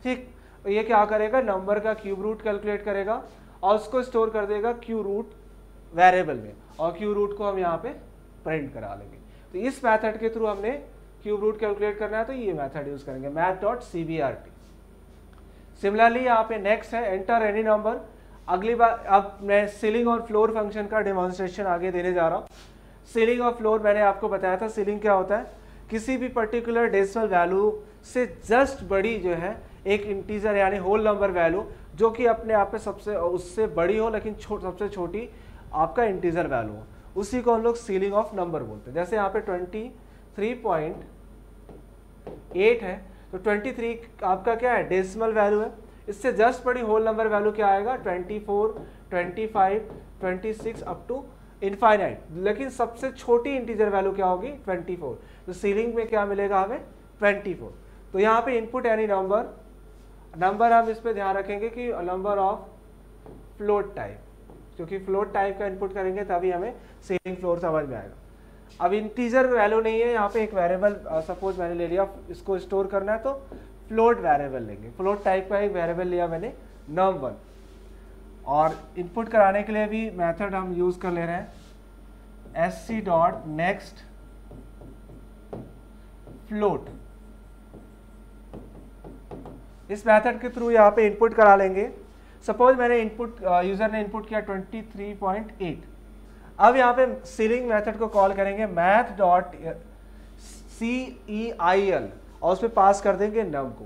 ठीक। ये क्या करेगा, नंबर का क्यूब रूट कैलकुलेट करेगा और उसको स्टोर कर देगा क्यू रूट वेरिएबल में, और क्यू रूट को हम यहाँ पे प्रिंट करा लेंगे। तो इस मेथड के थ्रू हमने क्यूब रूट कैलकुलेट करना है, तो ये मेथड यूज करेंगे math.cbrt। सिमिलरली यहाँ पे नेक्स्ट है एंटर एनी नंबर। अगली बार अब मैं सीलिंग और फ्लोर फंक्शन का डेमोन्स्ट्रेशन आगे देने जा रहा हूँ। सीलिंग और फ्लोर मैंने आपको बताया था, सीलिंग क्या होता है, किसी भी पर्टिकुलर डेसिमल वैल्यू से जस्ट बड़ी जो है एक इंटीजर यानी होल नंबर वैल्यू जो कि अपने आप में सबसे उससे बड़ी हो लेकिन सबसे छोटी आपका इंटीजर वैल्यू हो, उसी को हम लोग सीलिंग ऑफ नंबर बोलते हैं। जैसे यहाँ पे 23.8 है, तो 23 आपका क्या है, डेसिमल वैल्यू है। इससे जस्ट बड़ी होल नंबर वैल्यू क्या आएगा, 24, 25, 26 अप टू इनफाइनाइट, लेकिन सबसे छोटी इंटीजर वैल्यू क्या होगी, 24। तो सीलिंग में क्या मिलेगा हमें, 24। तो यहाँ पे इनपुट यानी नंबर हम इस पे ध्यान रखेंगे कि नंबर ऑफ फ्लोट टाइप, क्योंकि फ्लोट टाइप का इनपुट करेंगे तभी हमें सीलिंग फ्लोर समझ में आएगा। अब इंटीजर वैल्यू नहीं है, यहाँ पे एक वेरिएबल सपोज मैंने ले लिया, इसको स्टोर करना है तो फ्लोट वेरिएबल लेंगे, फ्लोट टाइप का एक वेरिएबल लिया मैंने num1। और इनपुट कराने के लिए भी मेथड हम यूज कर ले रहे हैं sc.next float। इस मेथड के थ्रू यहाँ पे इनपुट करा लेंगे। सपोज मैंने यूजर ने इनपुट किया 23.8। अब यहाँ पे सीलिंग मेथड को कॉल करेंगे math.ceil और उसमें पास कर देंगे num को।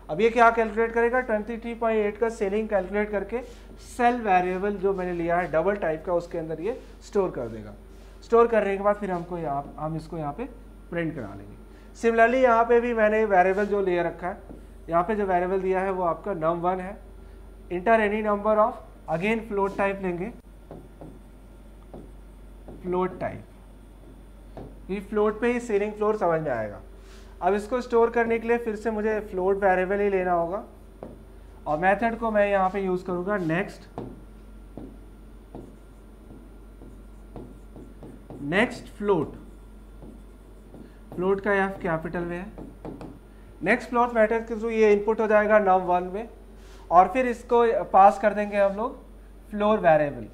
अब ये क्या कैलकुलेट करेगा, 23.8 का सीलिंग कैलकुलेट करके सेल वेरिएबल जो मैंने लिया है डबल टाइप का उसके अंदर ये स्टोर कर देगा। स्टोर करने के बाद फिर हम इसको यहाँ पे प्रिंट करा लेंगे। सिमिलरली यहाँ पे भी मैंने वेरिएबल जो ले रखा है, यहाँ पे जो वेरिएबल दिया है वो आपका num1 है। Inter any number of, again float type लेंगे, फ्लोट टाइप, ये फ्लोट पे ही सीलिंग फ्लोर समझ में आएगा। अब इसको स्टोर करने के लिए फिर से मुझे फ्लोट वेरिएबल ही लेना होगा और मेथड को मैं यहाँ पे यूज करूंगा नेक्स्ट फ्लोट। फ्लोट का एफ कैपिटल में है। नेक्स्ट फ्लोट मेथड के थ्रू ये इनपुट हो जाएगा num1 में और फिर इसको पास कर देंगे हम लोग फ्लोर वेरिएबल,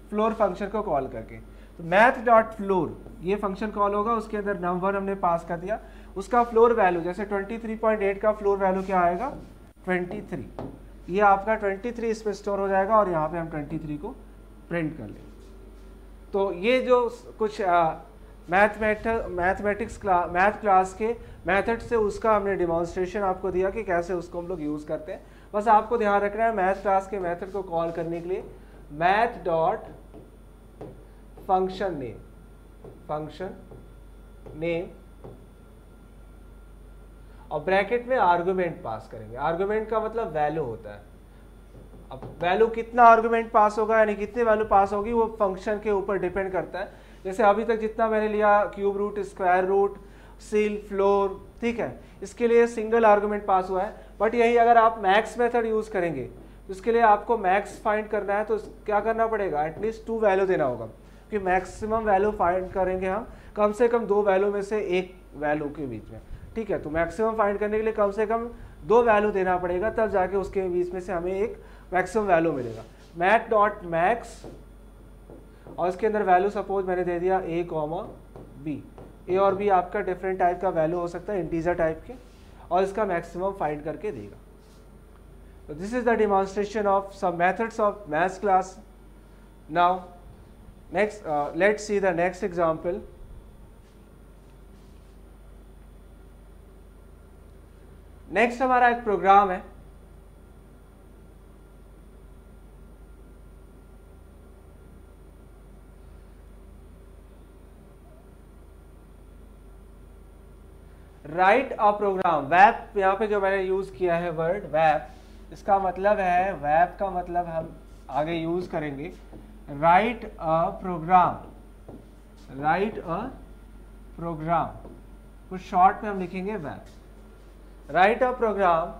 फ्लोर फंक्शन को कॉल करके। तो math.floor ये फंक्शन कॉल होगा, उसके अंदर num1 हमने पास कर दिया, उसका फ्लोर वैल्यू जैसे 23.8 का फ्लोर वैल्यू क्या आएगा, 23। ये आपका 23 इसमें स्टोर हो जाएगा और यहाँ पे हम 23 को प्रिंट कर लेंगे। तो ये जो कुछ मैथ क्लास के मेथड से उसका हमने डिमॉन्स्ट्रेशन आपको दिया कि कैसे उसको हम लोग यूज़ करते हैं। बस आपको ध्यान रखना है मैथ क्लास के मेथड को कॉल करने के लिए math.function नेम और ब्रैकेट में आर्गुमेंट पास करेंगे। आर्गुमेंट का मतलब वैल्यू होता है। अब वैल्यू कितना आर्गुमेंट पास होगा यानी कितनी वैल्यू पास होगी वो फंक्शन के ऊपर डिपेंड करता है। जैसे अभी तक जितना मैंने लिया cube root, square root, ceil, floor, ठीक है, इसके लिए सिंगल आर्गुमेंट पास हुआ है। बट यही अगर आप मैक्स मेथड यूज़ करेंगे तो इसके लिए आपको मैक्स फाइंड करना है तो क्या करना पड़ेगा, एटलीस्ट 2 वैल्यू देना होगा क्योंकि मैक्सिमम वैल्यू फाइंड करेंगे हम कम से कम 2 वैल्यू में से एक वैल्यू के बीच में, ठीक है। तो मैक्सिमम फाइंड करने के लिए कम से कम 2 वैल्यू देना पड़ेगा, तब जाके उसके बीच में से हमें एक मैक्सिमम वैल्यू मिलेगा। math.max और इसके अंदर वैल्यू सपोज मैंने दे दिया a, b। ए और बी आपका डिफरेंट टाइप का वैल्यू हो सकता है, इंटीजर टाइप के, और इसका मैक्सिमम फाइंड करके देगा। तो this is the demonstration of some methods of maths class. Now next let's see the next example. Next हमारा एक प्रोग्राम है. Right a programme. वैप यहाँ पे जो मैंने यूज किया है वर्ड वैप, इसका मतलब है, वैप का मतलब हम आगे यूज करेंगे write a program. Write a program कुछ शॉर्ट में हम लिखेंगे वैप. Write a program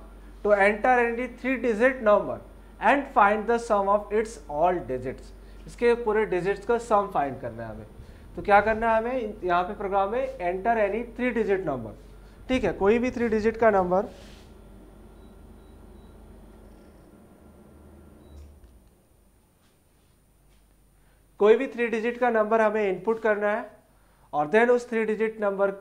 to enter any 3 digit number and find the sum of its all digits. इसके पूरे डिजिट्स का सम फाइंड करना है हमें. तो क्या करना है हमें यहाँ पे प्रोग्राम में, एंटर एनी 3 डिजिट नंबर. ठीक है, कोई भी 3 डिजिट का नंबर, कोई भी 3 डिजिट का नंबर हमें इनपुट करना है और देन उस 3 डिजिट नंबर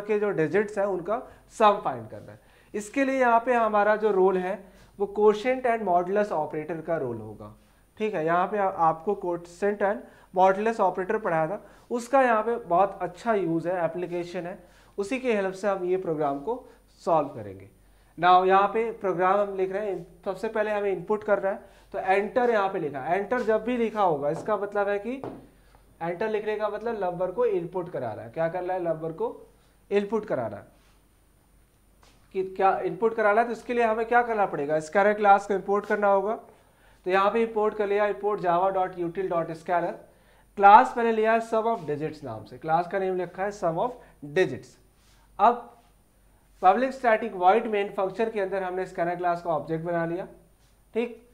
के जो डिजिट्स हैं उनका सम फाइंड करना है. इसके लिए यहाँ पे हमारा जो रोल है वो कोशेंट एंड मॉडुलस ऑपरेटर का रोल होगा. ठीक है, यहाँ पे आपको कोशेंट एंड मॉडुलस ऑपरेटर पढ़ाया था, उसका यहाँ पे बहुत अच्छा यूज़ है, एप्लीकेशन है. उसी की हेल्प से हम ये प्रोग्राम को सॉल्व करेंगे. नाउ यहाँ पे प्रोग्राम हम लिख रहे हैं. सबसे पहले हमें इनपुट करना है, तो एंटर यहाँ पे लिखा. एंटर जब भी लिखा होगा इसका मतलब है कि एंटर लिखने का मतलब नंबर को इनपुट करा रहा है. क्या कर रहा है, नंबर को इनपुट करा रहा है. कि क्या इनपुट करा रहा है, तो इसके लिए हमें क्या करना पड़ेगा, स्कैलर क्लास को इंपोर्ट करना होगा. तो यहाँ पे इंपोर्ट कर लिया, इंपोर्ट java.util.scalar. क्लास मैंने लिया है सम ऑफ डिजिट्स नाम से. क्लास का नेम लिखा है सम ऑफ डिजिट्स. अब public static void main function के अंदर हमने स्कैनर क्लास का ऑब्जेक्ट बना लिया. ठीक,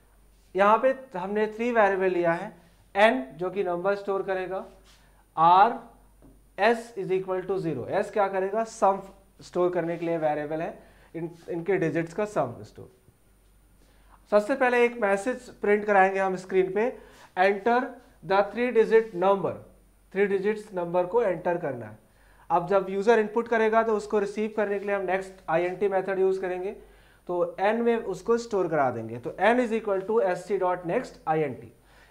यहाँ पे हमने 3 वेरिएबल लिया है. n जो कि नंबर स्टोर करेगा, r s is equal to 0. s क्या करेगा, सम स्टोर करने के लिए वेरिएबल है, इनके डिजिट्स का सम स्टोर. सबसे पहले एक मैसेज प्रिंट कराएंगे हम स्क्रीन पे, enter the 3 digit number. 3 digits number को एंटर करना है. अब जब यूजर इनपुट करेगा तो उसको रिसीव करने के लिए हम नेक्स्ट int मेथड यूज करेंगे. तो n में उसको स्टोर करा देंगे. तो n is equal to sc.next int.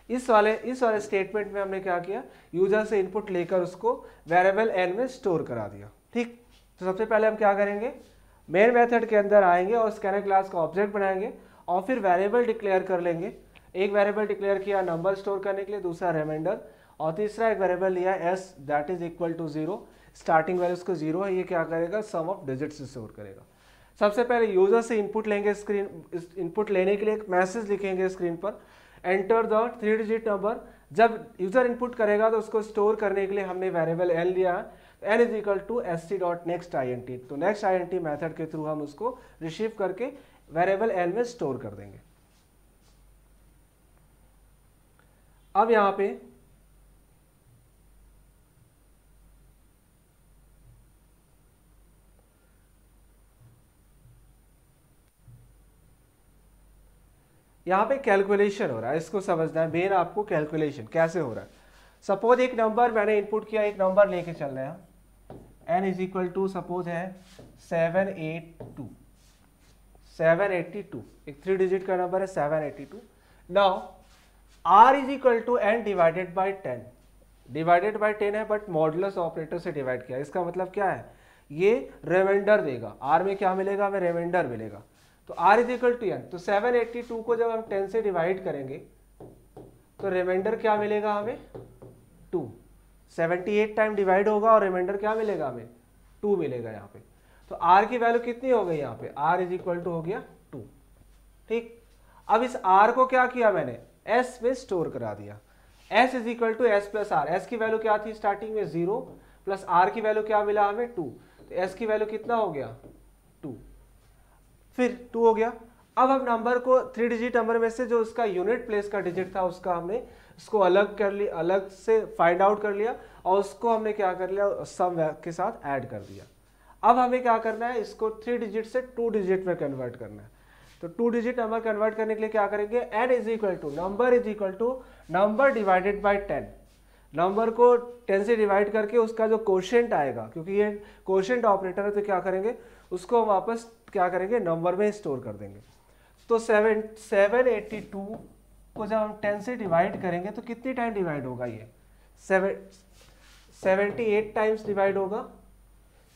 इस वाले स्टेटमेंट में हमने क्या किया, यूजर से इनपुट लेकर उसको वेरिएबल n में स्टोर करा दिया. ठीक, तो सबसे पहले हम क्या करेंगे, मेन मेथड के अंदर आएंगे और स्कैनर क्लास का ऑब्जेक्ट बनाएंगे और फिर वेरिएबल डिक्लेयर कर लेंगे. एक वेरिएबल डिक्लेयर किया नंबर स्टोर करने के लिए, दूसरा रिमाइंडर, और तीसरा एक वेरिएबल लिया s that is equal to 0. Starting value उसको 0 है, ये क्या करेगा, सम ऑफ डिजिट्स स्टोर करेगा. सबसे पहले यूजर से इनपुट लेंगे. इनपुट लेने के लिए एक मैसेज लिखेंगे स्क्रीन पर, एंटर द 3 डिजिट नंबर. जब यूजर इनपुट करेगा तो उसको स्टोर करने के लिए हमने वेरिएबल n लिया है. n is equal to sc.next int. तो नेक्स्ट int मेथड के थ्रू हम उसको रिसीव करके वेरिएबल n में स्टोर कर देंगे. अब यहाँ पे कैलकुलेशन हो रहा है, इसको समझना है. मेन आपको कैलकुलेशन कैसे हो रहा है. सपोज एक नंबर मैंने इनपुट किया, एक नंबर लेके चल रहे हैं, n is equal to suppose है 782. एक 3 डिजिट का नंबर है 782. Now r is equal to n divided by 10. Divided by 10 है बट मॉडुलस ऑपरेटर से डिवाइड किया. इसका मतलब क्या है, ये रिमाइंडर देगा. r में क्या मिलेगा, हमें रिमाइंडर मिलेगा. तो r is equal to n. तो 782 को जब हम 10 से डिवाइड करेंगे तो रिमाइंडर क्या मिलेगा हमें, 2. 78 टाइम डिवाइड होगा और रिमाइंडर क्या मिलेगा हमें, 2 मिलेगा यहाँ पे. तो r की वैल्यू कितनी हो गई यहाँ पे, r इज इक्वल टू हो गया 2. ठीक, अब इस r को क्या किया मैंने, s में स्टोर करा दिया. s is equal to s plus r. s की वैल्यू क्या थी स्टार्टिंग में 0, प्लस r की वैल्यू क्या मिला हमें 2. तो s की वैल्यू कितना हो गया, 2. फिर 2 हो गया. अब हम नंबर को 3 डिजिट नंबर में से जो उसका यूनिट प्लेस का डिजिट था उसका हमने इसको अलग कर लिया, अलग से फाइंड आउट कर लिया और उसको हमने क्या कर लिया, सम के साथ ऐड कर दिया. अब हमें क्या करना है, इसको 3 डिजिट से 2 डिजिट में कन्वर्ट करना है. तो 2 डिजिट नंबर कन्वर्ट करने के लिए क्या करेंगे, n is equal to number divided by 10. Number को 10 से डिवाइड करके उसका जो कोशेंट आएगा, क्योंकि ये कोशेंट ऑपरेटर है, तो क्या करेंगे उसको हम वापस क्या करेंगे नंबर में स्टोर कर देंगे. तो 782 को जब हम 10 से डिवाइड करेंगे तो कितनी टाइम डिवाइड होगा ये 78 टाइम्स डिवाइड होगा,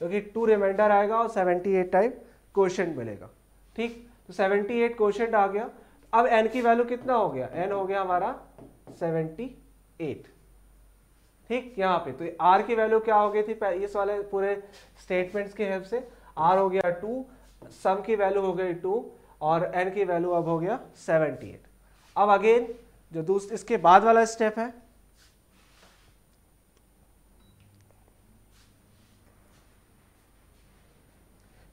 क्योंकि 2 रिमाइंडर आएगा और 78 टाइम क्वोशंट मिलेगा। ठीक, तो 78 क्वोशंट आ गया। अब n की वैल्यू कितना हो गया, n हो गया हमारा 78। ठीक, यहाँ पे तो r की वैल्यू क्या हो गई थी इस वाले पूरे स्टेटमेंट्स के हेल्प से, r हो गया 2, सम की वैल्यू हो गई 2 और n की वैल्यू अब हो गया 78। अब अगेन जो इसके बाद वाला स्टेप है,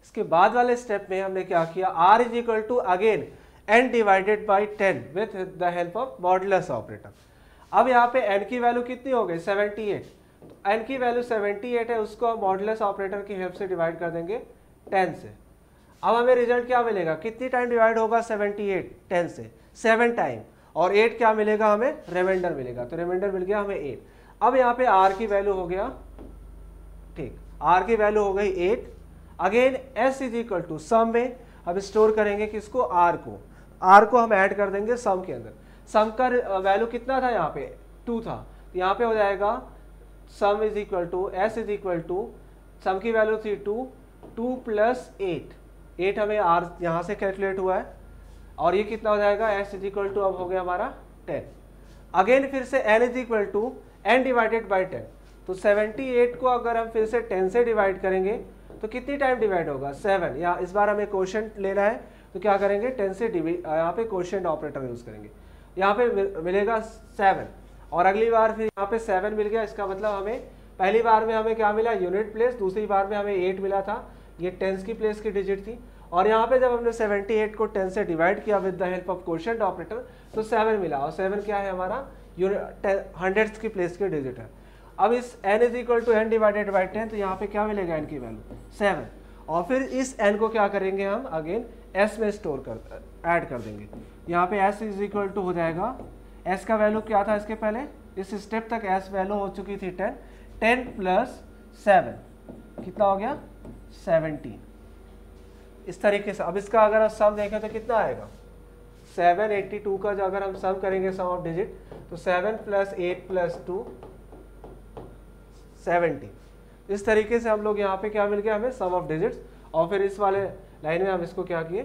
इसके बाद वाले स्टेप में हमने क्या किया, r is equal to again n divided by 10 with the help of modulus operator. अब यहाँ पे n की वैल्यू कितनी हो गई 78, तो n की वैल्यू 78 है, उसको हम मॉडुलस ऑपरेटर की हेल्प से डिवाइड कर देंगे 10 से। अब हमें रिजल्ट क्या मिलेगा, कितनी टाइम डिवाइड होगा 78 10 से, 7 टाइम, और 8 क्या मिलेगा हमें, रिमाइंडर मिलेगा, तो रिमाइंडर मिल गया हमें 8। अब यहाँ पे r की वैल्यू हो गया, ठीक, r की वैल्यू हो गई 8। Again s is equal to sum में अब स्टोर करेंगे किसको, r को हम ऐड कर देंगे सम के अंदर। सम का वैल्यू कितना था, यहाँ पे 2 था, तो यहाँ पे हो जाएगा sum is equal to s is equal to, sum की वैल्यू थी 2 प्लस 8 हमें r यहाँ से कैलकुलेट हुआ है, और ये कितना हो जाएगा s इज इक्वल टू अब हो गया हमारा 10। अगेन फिर से n is equal to n divided by 10, तो 78 को अगर हम फिर से 10 से डिवाइड करेंगे तो कितनी टाइम डिवाइड होगा 7, या इस बार हमें क्वोशंट लेना है तो क्या करेंगे 10 से यहाँ पे क्वोशंट ऑपरेटर यूज करेंगे, यहाँ पे मिलेगा 7, और अगली बार फिर यहाँ पे 7 मिल गया। इसका मतलब हमें पहली बार में हमें क्या मिला यूनिट प्लेस, दूसरी बार में हमें 8 मिला था, ये टेंस की प्लेस की डिजिट थी, और यहाँ पे जब हमने 78 को 10 से डिवाइड किया with the help of quotient operator तो 7 मिला, और 7 क्या है हमारा हंड्रेड्स की प्लेस की डिजिट है। अब इस n is equal to n divided by 10, तो यहाँ पे क्या मिलेगा n की वैल्यू 7, और फिर इस n को क्या करेंगे हम अगेन s में स्टोर कर ऐड कर देंगे। यहाँ पे s इज इक्वल टू हो जाएगा, s का वैल्यू क्या था इसके पहले, इस स्टेप तक s वैल्यू हो चुकी थी 10 प्लस 7 कितना हो गया 17। इस तरीके से अब इसका अगर हम सम देखें तो कितना आएगा 782 का, जो अगर हम सम करेंगे सम ऑफ डिजिट तो 7 प्लस 8 प्लस 2 70। इस तरीके से हम लोग यहाँ पे क्या मिल गया हमें सम ऑफ डिजिट्स, और फिर इस वाले लाइन में हम इसको क्या किए,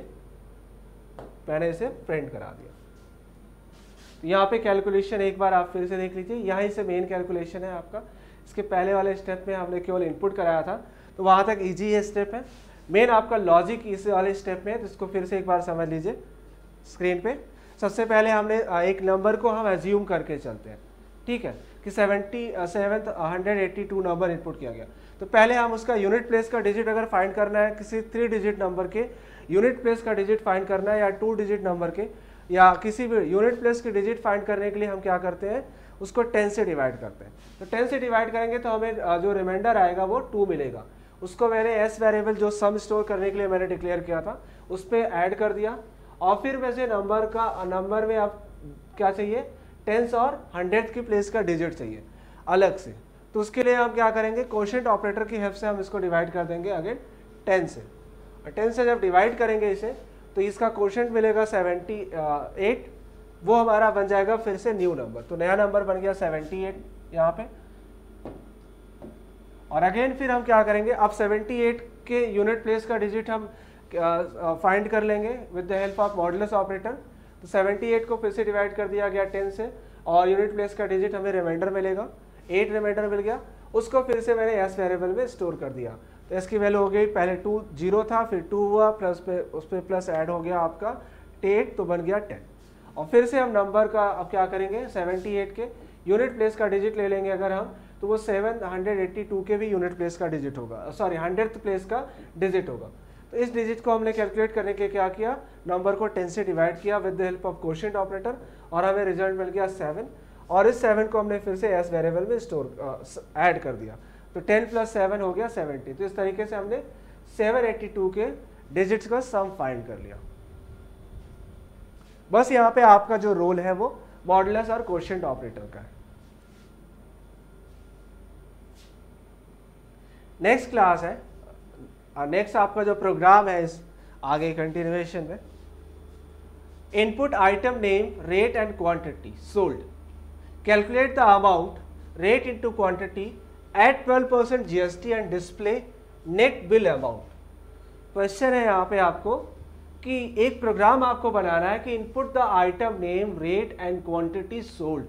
मैंने इसे प्रिंट करा दिया। तो यहाँ पे कैलकुलेशन एक बार आप फिर से देख लीजिए, यहीं से मेन कैलकुलेशन है आपका। इसके पहले वाले स्टेप में हमने केवल इनपुट कराया था, तो वहाँ तक इजी है स्टेप है। मेन आपका लॉजिक इस वाले स्टेप में है, तो इसको फिर से एक बार समझ लीजिए स्क्रीन पे। सबसे पहले हमने एक नंबर को हम एज्यूम करके चलते हैं, ठीक है, कि 182 नंबर इनपुट किया गया, तो पहले हम उसका यूनिट प्लेस का डिजिट अगर फाइंड करना है, किसी 3 डिजिट नंबर के यूनिट प्लेस का डिजिट फाइंड करना है, या 2 डिजिट नंबर के, या किसी भी यूनिट प्लेस के डिजिट फाइंड करने के लिए हम क्या करते हैं, उसको 10 से डिवाइड करते हैं। तो 10 से डिवाइड करेंगे तो हमें जो रिमाइंडर आएगा वो 2 मिलेगा। उसको मैंने s वेरिएबल जो सम स्टोर करने के लिए मैंने डिक्लेयर किया था उस पर ऐड कर दिया, और फिर वैसे नंबर में अब क्या चाहिए, टेंस और हंड्रेड की प्लेस का डिजिट चाहिए अलग से। तो उसके लिए हम क्या करेंगे, क्वोशंट ऑपरेटर की हेल्प से हम इसको डिवाइड कर देंगे अगेन 10 से, और 10 से जब डिवाइड करेंगे इसे तो इसका क्वोशंट मिलेगा 78, वो हमारा बन जाएगा फिर से न्यू नंबर, तो नया नंबर बन गया 78 यहाँ पे। और अगेन फिर हम क्या करेंगे, अब 78 के यूनिट प्लेस का डिजिट हम फाइंड कर लेंगे with the help of modulus operator. तो 78 को फिर से डिवाइड कर दिया गया 10 से, और यूनिट प्लेस का डिजिट हमें रिमाइंडर मिलेगा, 8 रिमाइंडर मिल गया, उसको फिर से मैंने s वेरिएबल में स्टोर कर दिया। तो s की वैल्यू हो गई, पहले 2 0 था, फिर 2 हुआ, प्लस पे उस पर प्लस ऐड हो गया आपका 8, तो बन गया 10। और फिर से हम नंबर का अब क्या करेंगे, 78 के यूनिट प्लेस का डिजिट ले लेंगे अगर हम, तो वो 782 के भी यूनिट प्लेस का डिजिट होगा, सॉरी 100th प्लेस का डिजिट होगा। तो इस डिजिट को हमने कैलकुलेट करने के क्या किया, नंबर को 10 से डिवाइड किया with the help of quotient operator, और हमें रिजल्ट मिल गया 7, और इस 7 को हमने फिर से s वेरिएबल में स्टोर ऐड कर दिया, तो 10 प्लस 7 हो गया 70। तो इस तरीके से हमने 782 के डिजिट्स का सम फाइंड कर लिया। बस यहाँ पे आपका जो रोल है वो मॉडुलस और क्वोशंट ऑपरेटर का है। नेक्स्ट क्लास है, नेक्स्ट आपका जो प्रोग्राम है इस आगे कंटिन्यूएशन में, input item name, rate and quantity sold, calculate the amount rate into quantity eight 12% GST and display net bill amount. Question है यहाँ पे आपको कि एक प्रोग्राम आपको बनाना है कि input the item name, rate and quantity sold.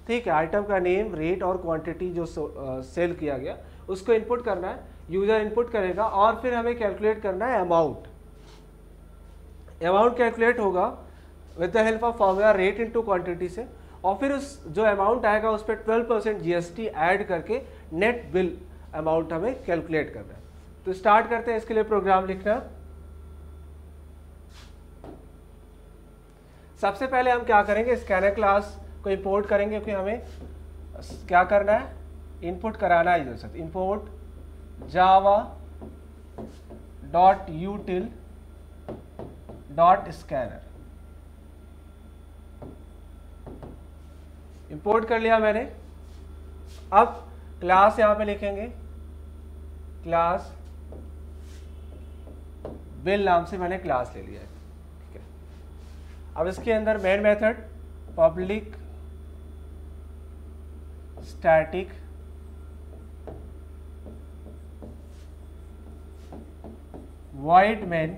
ठीक है, आइटम का नेम, रेट और क्वांटिटी जो सेल किया गया उसको इनपुट करना है, यूजर इनपुट करेगा और फिर हमें कैलकुलेट करना है अमाउंट। अमाउंट कैलकुलेट होगा with the help of formula rate into quantity से, और फिर उस जो अमाउंट आएगा उस पर 12% जीएसटी ऐड करके नेट बिल अमाउंट हमें कैलकुलेट करना है। तो स्टार्ट करते हैं इसके लिए प्रोग्राम लिखना। सबसे पहले हम क्या करेंगे, स्कैनर क्लास को इंपोर्ट करेंगे क्योंकि हमें क्या करना है, इनपुट कराना है यूजर से। Import Java dot यूटिल dot scanner, import कर लिया मैंने। अब क्लास यहां पे लिखेंगे, क्लास बिल नाम से मैंने क्लास ले लिया है। ठीक है, अब इसके अंदर main method public static void main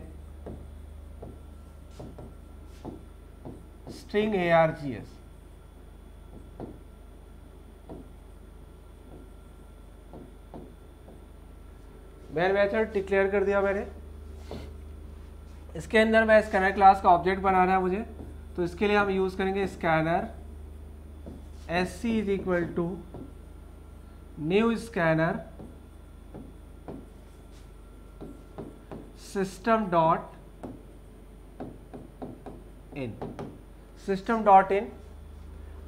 string args, main method declare कर दिया मैंने। इसके अंदर मैं स्कैनर क्लास का ऑब्जेक्ट बनाना है मुझे, तो इसके लिए हम यूज करेंगे scanner sc is equal to new scanner system dot in, system dot in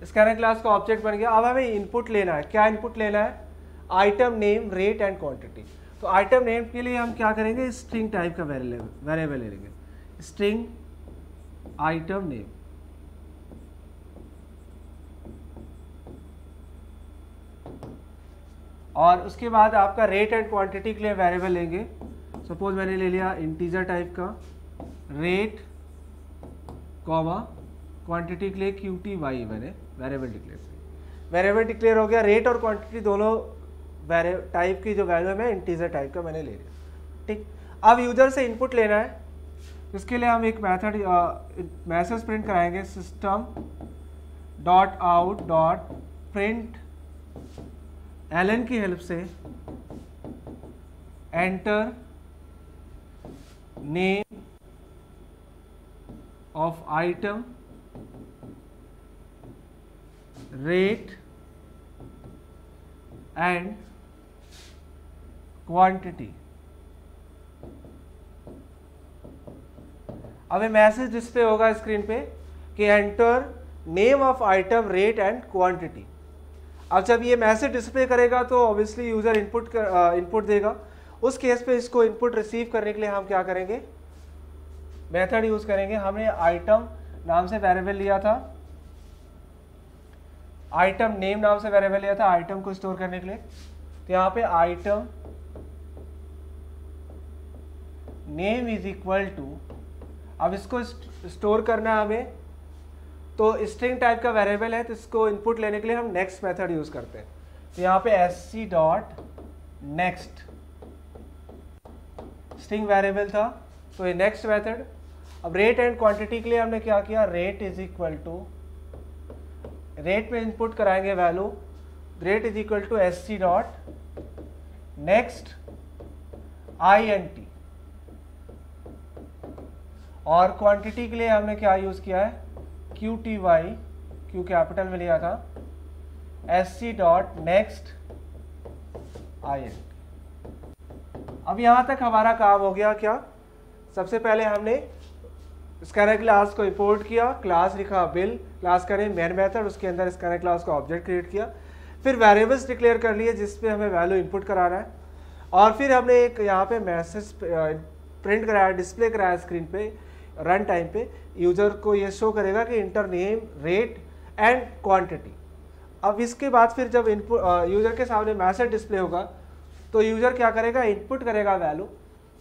scanner class का ऑब्जेक्ट बन गया। अब हमें इनपुट लेना है, क्या इनपुट लेना है, item name, rate and quantity. तो आइटम नेम के लिए हम क्या करेंगे, स्ट्रिंग टाइप का वेरिएबल ले लेंगे, स्ट्रिंग आइटम नेम। और उसके बाद आपका रेट एंड क्वांटिटी के लिए वेरिएबल लेंगे। सपोज मैंने ले लिया इंटीजर टाइप का रेट कॉमा क्वांटिटी के लिए QTY मैंने वेरिएबल डिक्लेयर किया। वेरिएबल डिक्लेयर हो गया, रेट और क्वांटिटी दोनों टाइप की जो वैल्यू है इंटीजर टाइप का मैंने ले लिया। ठीक, अब यूजर से इनपुट लेना है, इसके लिए हम एक मेथड मैसेज प्रिंट कराएंगे, system dot out dot print ln की हेल्प से enter name of item, rate and quantity. अब ये मैसेज डिस्प्ले होगा स्क्रीन पे कि enter name of item, rate and quantity. अब जब ये मैसेज डिस्प्ले करेगा तो ऑब्वियसली यूजर इनपुट देगा। उस केस पे इसको इनपुट रिसीव करने के लिए हम क्या करेंगे, मेथड यूज करेंगे। हमने आइटम नाम से वेरिएबल लिया था, आइटम नेम नाम से वेरिएबल लिया था आइटम को स्टोर करने के लिए। तो यहाँ पे item name is equal to, अब इसको स्टोर करना है हमें, तो स्ट्रिंग टाइप का वेरिएबल है, तो इसको इनपुट लेने के लिए हम नेक्स्ट मेथड यूज करते हैं। तो यहाँ पे sc dot next string variable था, तो ये नेक्स्ट मेथड। अब रेट एंड क्वांटिटी के लिए हमने क्या किया, rate is equal to, rate में इनपुट कराएंगे value, rate is equal to sc dot next int। और क्वांटिटी के लिए हमने क्या यूज किया है, QTY, Q कैपिटल में लिया था, sc डॉट नेक्स्ट int। अब यहां तक हमारा काम हो गया। क्या, सबसे पहले हमने स्कैनर क्लास को इंपोर्ट किया, क्लास लिखा बिल, क्लास का नेम मेन मेथड, उसके अंदर स्कैनर क्लास का ऑब्जेक्ट क्रिएट किया, फिर वेरिएबल्स डिक्लेयर कर लिए जिसपे हमें वैल्यू इनपुट कराना है, और फिर हमने एक यहाँ पे मैसेज प्रिंट कराया, डिस्प्ले कराया स्क्रीन पे रन टाइम पे। यूजर को ये शो करेगा कि inter name, rate and quantity. अब इसके बाद फिर जब इनपुट यूजर के सामने मैसेज डिस्प्ले होगा तो यूजर क्या करेगा, इनपुट करेगा वैल्यू।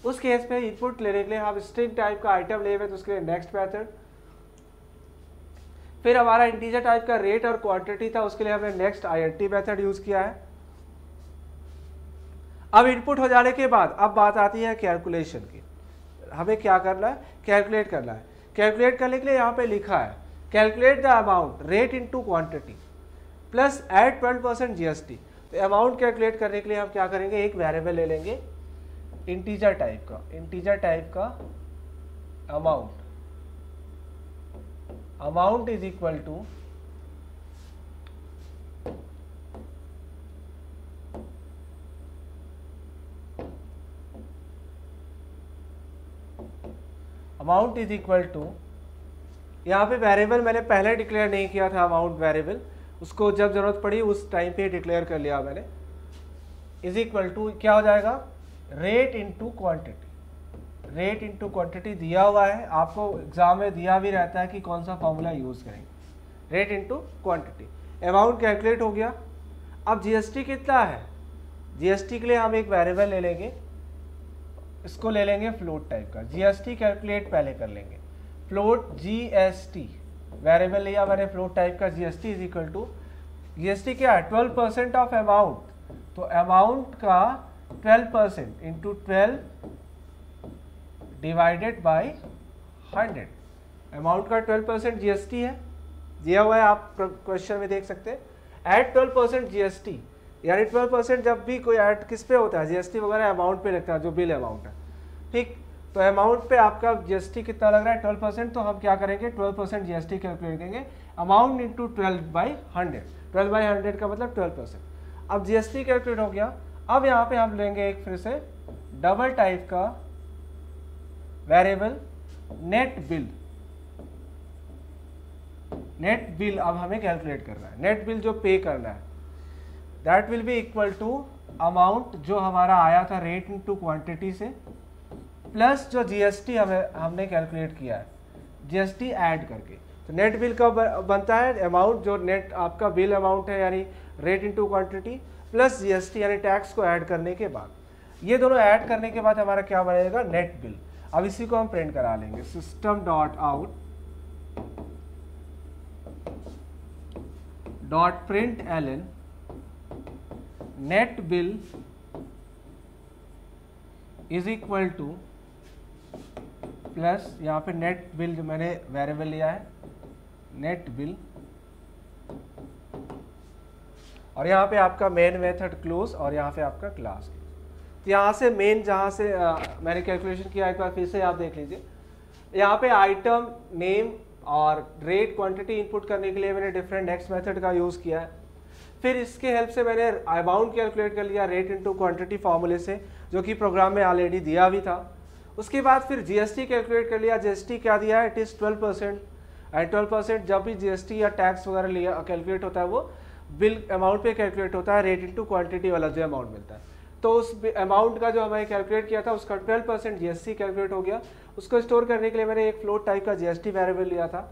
उस केस पे इनपुट लेने के लिए हम स्ट्रिंग टाइप का आइटम ले हुए, तो उसके लिए नेक्स्ट मेथड फिर हमारा इंटीजर टाइप का रेट और क्वांटिटी था, उसके लिए हमने नेक्स्ट INT मेथड यूज किया है। अब इनपुट हो जाने के बाद अब बात आती है कैलकुलेशन की। हमें क्या करना है, कैलकुलेट करना है। कैलकुलेट करने के लिए यहाँ पे लिखा है calculate the amount rate into quantity plus add 12% GST। तो अमाउंट कैलकुलेट करने के लिए हम क्या करेंगे, एक वेरिएबल ले लेंगे इंटीजर टाइप का अमाउंट इज इक्वल टू यहाँ पे वेरिएबल मैंने पहले डिक्लेयर नहीं किया था, अमाउंट वेरिएबल उसको जब जरूरत पड़ी उस टाइम पे डिक्लेयर कर लिया मैंने। इज इक्वल टू क्या हो जाएगा, रेट इनटू क्वांटिटी दिया हुआ है, आपको एग्जाम में दिया भी रहता है कि कौन सा फॉर्मूला यूज करेंगे। Rate into quantity, amount calculate हो गया। अब GST कितना है, GST के लिए हम एक वेरिएबल ले लेंगे, इसको ले लेंगे फ्लोट टाइप का। GST कैलकुलेट पहले कर लेंगे, फ्लोट GST वेरिएबल लिया मैंने फ्लोट टाइप का। GST is equal to GST क्या है, 12% ऑफ अमाउंट, तो अमाउंट का 12% इंटू 12 डिवाइडेड बाई 100। अमाउंट का 12% GST है, दिया हुआ है, आप क्वेश्चन में देख सकते हैं। ऐड 12% GST, यानी 12% जब भी कोई ऐड किस पे होता है, GST वगैरह अमाउंट पे लगता है, जो बिल अमाउंट है, ठीक। तो अमाउंट पे आपका GST कितना लग रहा है, 12%, तो हम क्या करेंगे 12% GST कैलकुलेट करेंगे, अमाउंट इंटू 12/100, 12/100 का मतलब 12%। अब GST कैलकुलेट हो गया। अब यहाँ पे हम लेंगे एक फिर से डबल टाइप का वेरिएबल नेट बिल अब हमें कैलकुलेट करना है। नेट बिल जो पे करना है that will be equal to amount जो हमारा आया था रेट इनटू क्वांटिटी से, प्लस जो GST हमने कैलकुलेट किया है, GST ऐड करके। तो नेट बिल कब बनता है, अमाउंट जो नेट आपका बिल अमाउंट है यानी rate into quantity plus GST यानी टैक्स को ऐड करने के बाद, ये दोनों ऐड करने के बाद हमारा क्या बनेगा, नेट बिल। अब इसी को हम प्रिंट करा लेंगे, system dot out dot print ln net bill is equal to plus यहाँ पे नेट बिल जो मैंने वेरिएबल लिया है नेट बिल, और यहाँ पे आपका मेन मेथड क्लोज और यहाँ पे आपका क्लास। तो यहाँ से मेन जहाँ से मैंने कैलकुलेशन किया, एक बार फिर से आप देख लीजिए। यहाँ पे आइटम नेम और रेट क्वांटिटी इनपुट करने के लिए मैंने डिफरेंट नेक्स्ट मेथड का यूज़ किया है। फिर इसके हेल्प से मैंने अमाउंट कैलकुलेट कर लिया रेट इनटू क्वांटिटी फॉर्मूले से, जो कि प्रोग्राम में ऑलरेडी दिया भी था। उसके बाद फिर GST कैलकुलेट कर लिया। GST क्या दिया है, इट इज़ 12%, एंड 12% जब भी GST या टैक्स वगैरह लिया कैलकुलेट होता है वो बिल अमाउंट पे कैलकुलेट होता है, रेट इनटू क्वांटिटी वाला जो अमाउंट मिलता है। तो उस अमाउंट का जो हमें कैलकुलेट किया था उसका 12% GST कैलकुलेट हो गया। उसको स्टोर करने के लिए मैंने एक फ्लोट टाइप का GST वेरिएबल लिया था।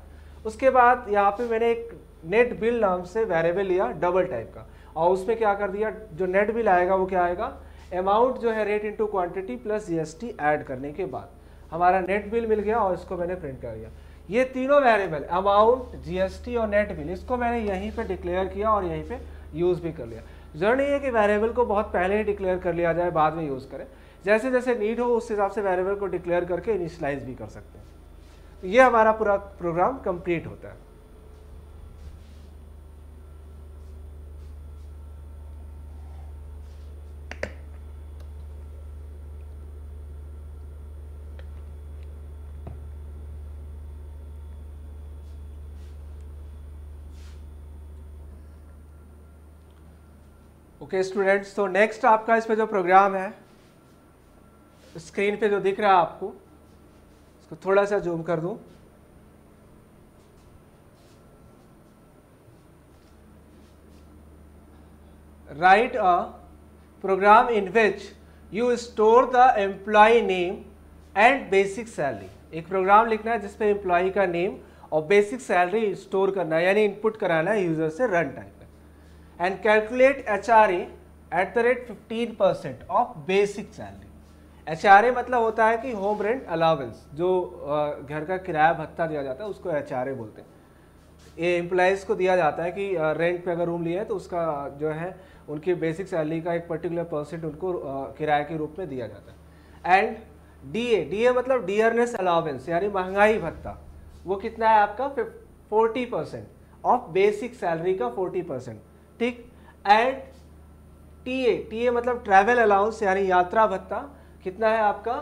उसके बाद यहाँ पे मैंने एक नेट बिल नाम से वेरिएबल लिया डबल टाइप का, और उसमें क्या कर दिया, जो नेट बिल आएगा वो क्या आएगा, अमाउंट जो है rate into quantity plus GST add करने के बाद हमारा नेट बिल मिल गया, और इसको मैंने प्रिंट कर दिया। ये तीनों वेरिएबल अमाउंट, GST और नेट बिल, इसको मैंने यहीं पे डिक्लेयर किया और यहीं पे यूज़ भी कर लिया। जरूरी नहीं है कि वेरिएबल को बहुत पहले ही डिक्लेयर कर लिया जाए, बाद में यूज़ करें, जैसे जैसे नीड हो उस हिसाब से वेरिएबल को डिक्लेयर करके इनिशियलाइज भी कर सकते हैं। तो ये हमारा पूरा प्रोग्राम कंप्लीट होता है। ओके स्टूडेंट्स, तो नेक्स्ट आपका इस पे जो प्रोग्राम है, स्क्रीन पे जो दिख रहा है आपको, इसको थोड़ा सा जूम कर दूं। Write a program in which you store the employee name and basic salary. एक प्रोग्राम लिखना है जिसपे एम्प्लॉय का नेम और बेसिक सैलरी स्टोर करना है, यानी इनपुट कराना है यूजर से रन टाइम में। And calculate HRA at the rate 15% of basic salary. HRA मतलब होता है कि होम रेंट अलाउंस, जो घर का किराया भत्ता दिया जाता है उसको HRA बोलते हैं। ये एम्प्लॉयज़ को दिया जाता है कि रेंट पे अगर रूम लिए हैं तो उसका जो है उनकी बेसिक सैलरी का एक पर्टिकुलर परसेंट उनको किराए के रूप में दिया जाता है। एंड डीए मतलब डियरनेस अलाउंस यानी महंगाई भत्ता, वो कितना है आपका 40% ऑफ बेसिक सैलरी का 40%, ठीक। एंड टीए मतलब ट्रैवल अलाउंस यानी यात्रा भत्ता, कितना है आपका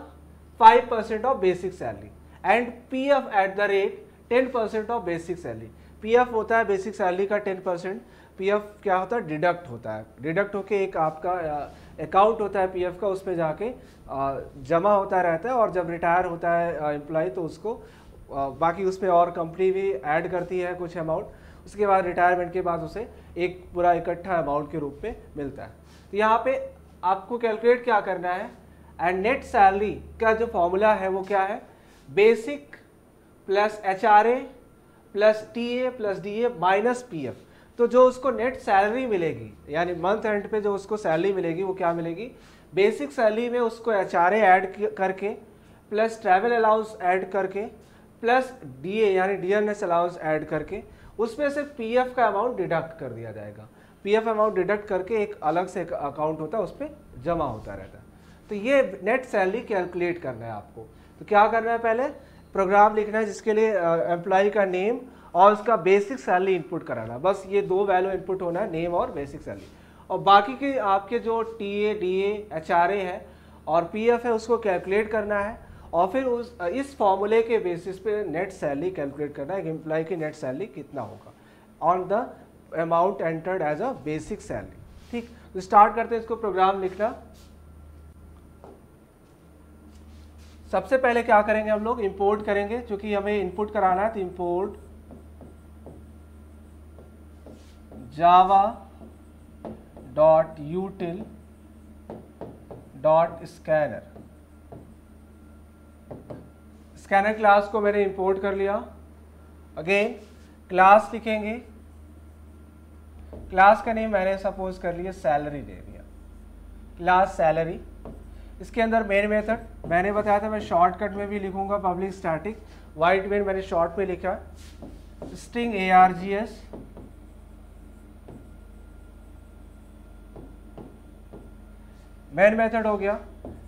5% of basic salary. And PF at the rate 10% of basic salary. PF होता है बेसिक सैलरी का 10%। पीएफ क्या होता है, डिडक्ट होता है, डिडक्ट होके एक आपका अकाउंट होता है पीएफ का, उसमें जाके जमा होता रहता है, और जब रिटायर होता है एम्प्लॉय तो उसको बाकी उसमें और कंपनी भी ऐड करती है कुछ अमाउंट, उसके बाद रिटायरमेंट के बाद उसे एक पूरा इकट्ठा अमाउंट के रूप में मिलता है। तो यहाँ पे आपको कैलकुलेट क्या करना है, एंड नेट सैलरी का जो फॉर्मूला है वो क्या है, basic plus HRA plus TA plus DA minus PF। तो जो उसको नेट सैलरी मिलेगी यानी मंथ एंड पे जो उसको सैलरी मिलेगी वो क्या मिलेगी, बेसिक सैलरी में उसको HRA ऐड करके प्लस ट्रैवल अलाउंस ऐड करके प्लस DA यानी डियरनेस अलाउंस ऐड करके उसमें से PF का अमाउंट डिडक्ट कर दिया जाएगा। PF अमाउंट डिडक्ट करके एक अलग से अकाउंट होता है, उस पर जमा होता रहता है। तो ये नेट सैलरी कैलकुलेट करना है आपको। तो क्या करना है, पहले प्रोग्राम लिखना है जिसके लिए एम्प्लॉय का नेम और उसका बेसिक सैलरी इनपुट कराना, बस ये दो वैल्यू इनपुट होना है, नेम और बेसिक सैलरी। और बाकी के आपके जो TA DA HRA है और PF है उसको कैलकुलेट करना है, और फिर इस फॉर्मूले के बेसिस पे नेट सैलरी कैलकुलेट करना है कि एम्प्लॉय की नेट सैलरी कितना होगा on the amount entered as a basic salary, ठीक। तो स्टार्ट करते हैं इसको प्रोग्राम लिखना। सबसे पहले क्या करेंगे हम लोग, इंपोर्ट करेंगे, क्योंकि हमें इनपुट कराना है, तो import Java dot यूटिल dot scanner. Scanner class को मैंने इंपोर्ट कर लिया। अगेन क्लास लिखेंगे, क्लास का नेम मैंने सपोज कर लिया सैलरी दे दिया, क्लास सैलरी। इसके अंदर मेन मेथड मैंने बताया था, मैं शॉर्टकट में भी लिखूंगा पब्लिक स्टैटिक वाइट मेन, मैंने शॉर्ट में लिखा स्ट्रिंग ARGS मेन मेथड हो गया।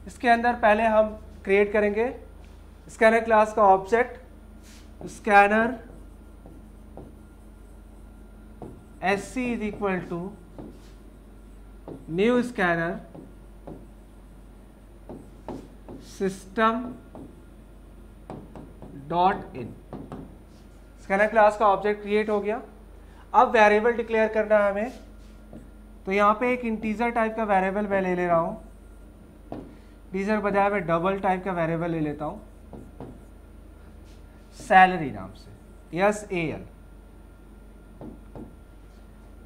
इसके अंदर पहले हम क्रिएट करेंगे स्कैनर क्लास का object, scanner SC is equal to new scanner system dot in. Scanner class का ऑब्जेक्ट क्रिएट हो गया। अब वेरिएबल डिक्लेयर करना है हमें, तो यहाँ पे एक इंटीजर टाइप का वेरिएबल मैं ले रहा हूँ, इंटीजर बजाय मैं डबल टाइप का वेरिएबल ले लेता हूँ सैलरी नाम से, SAL।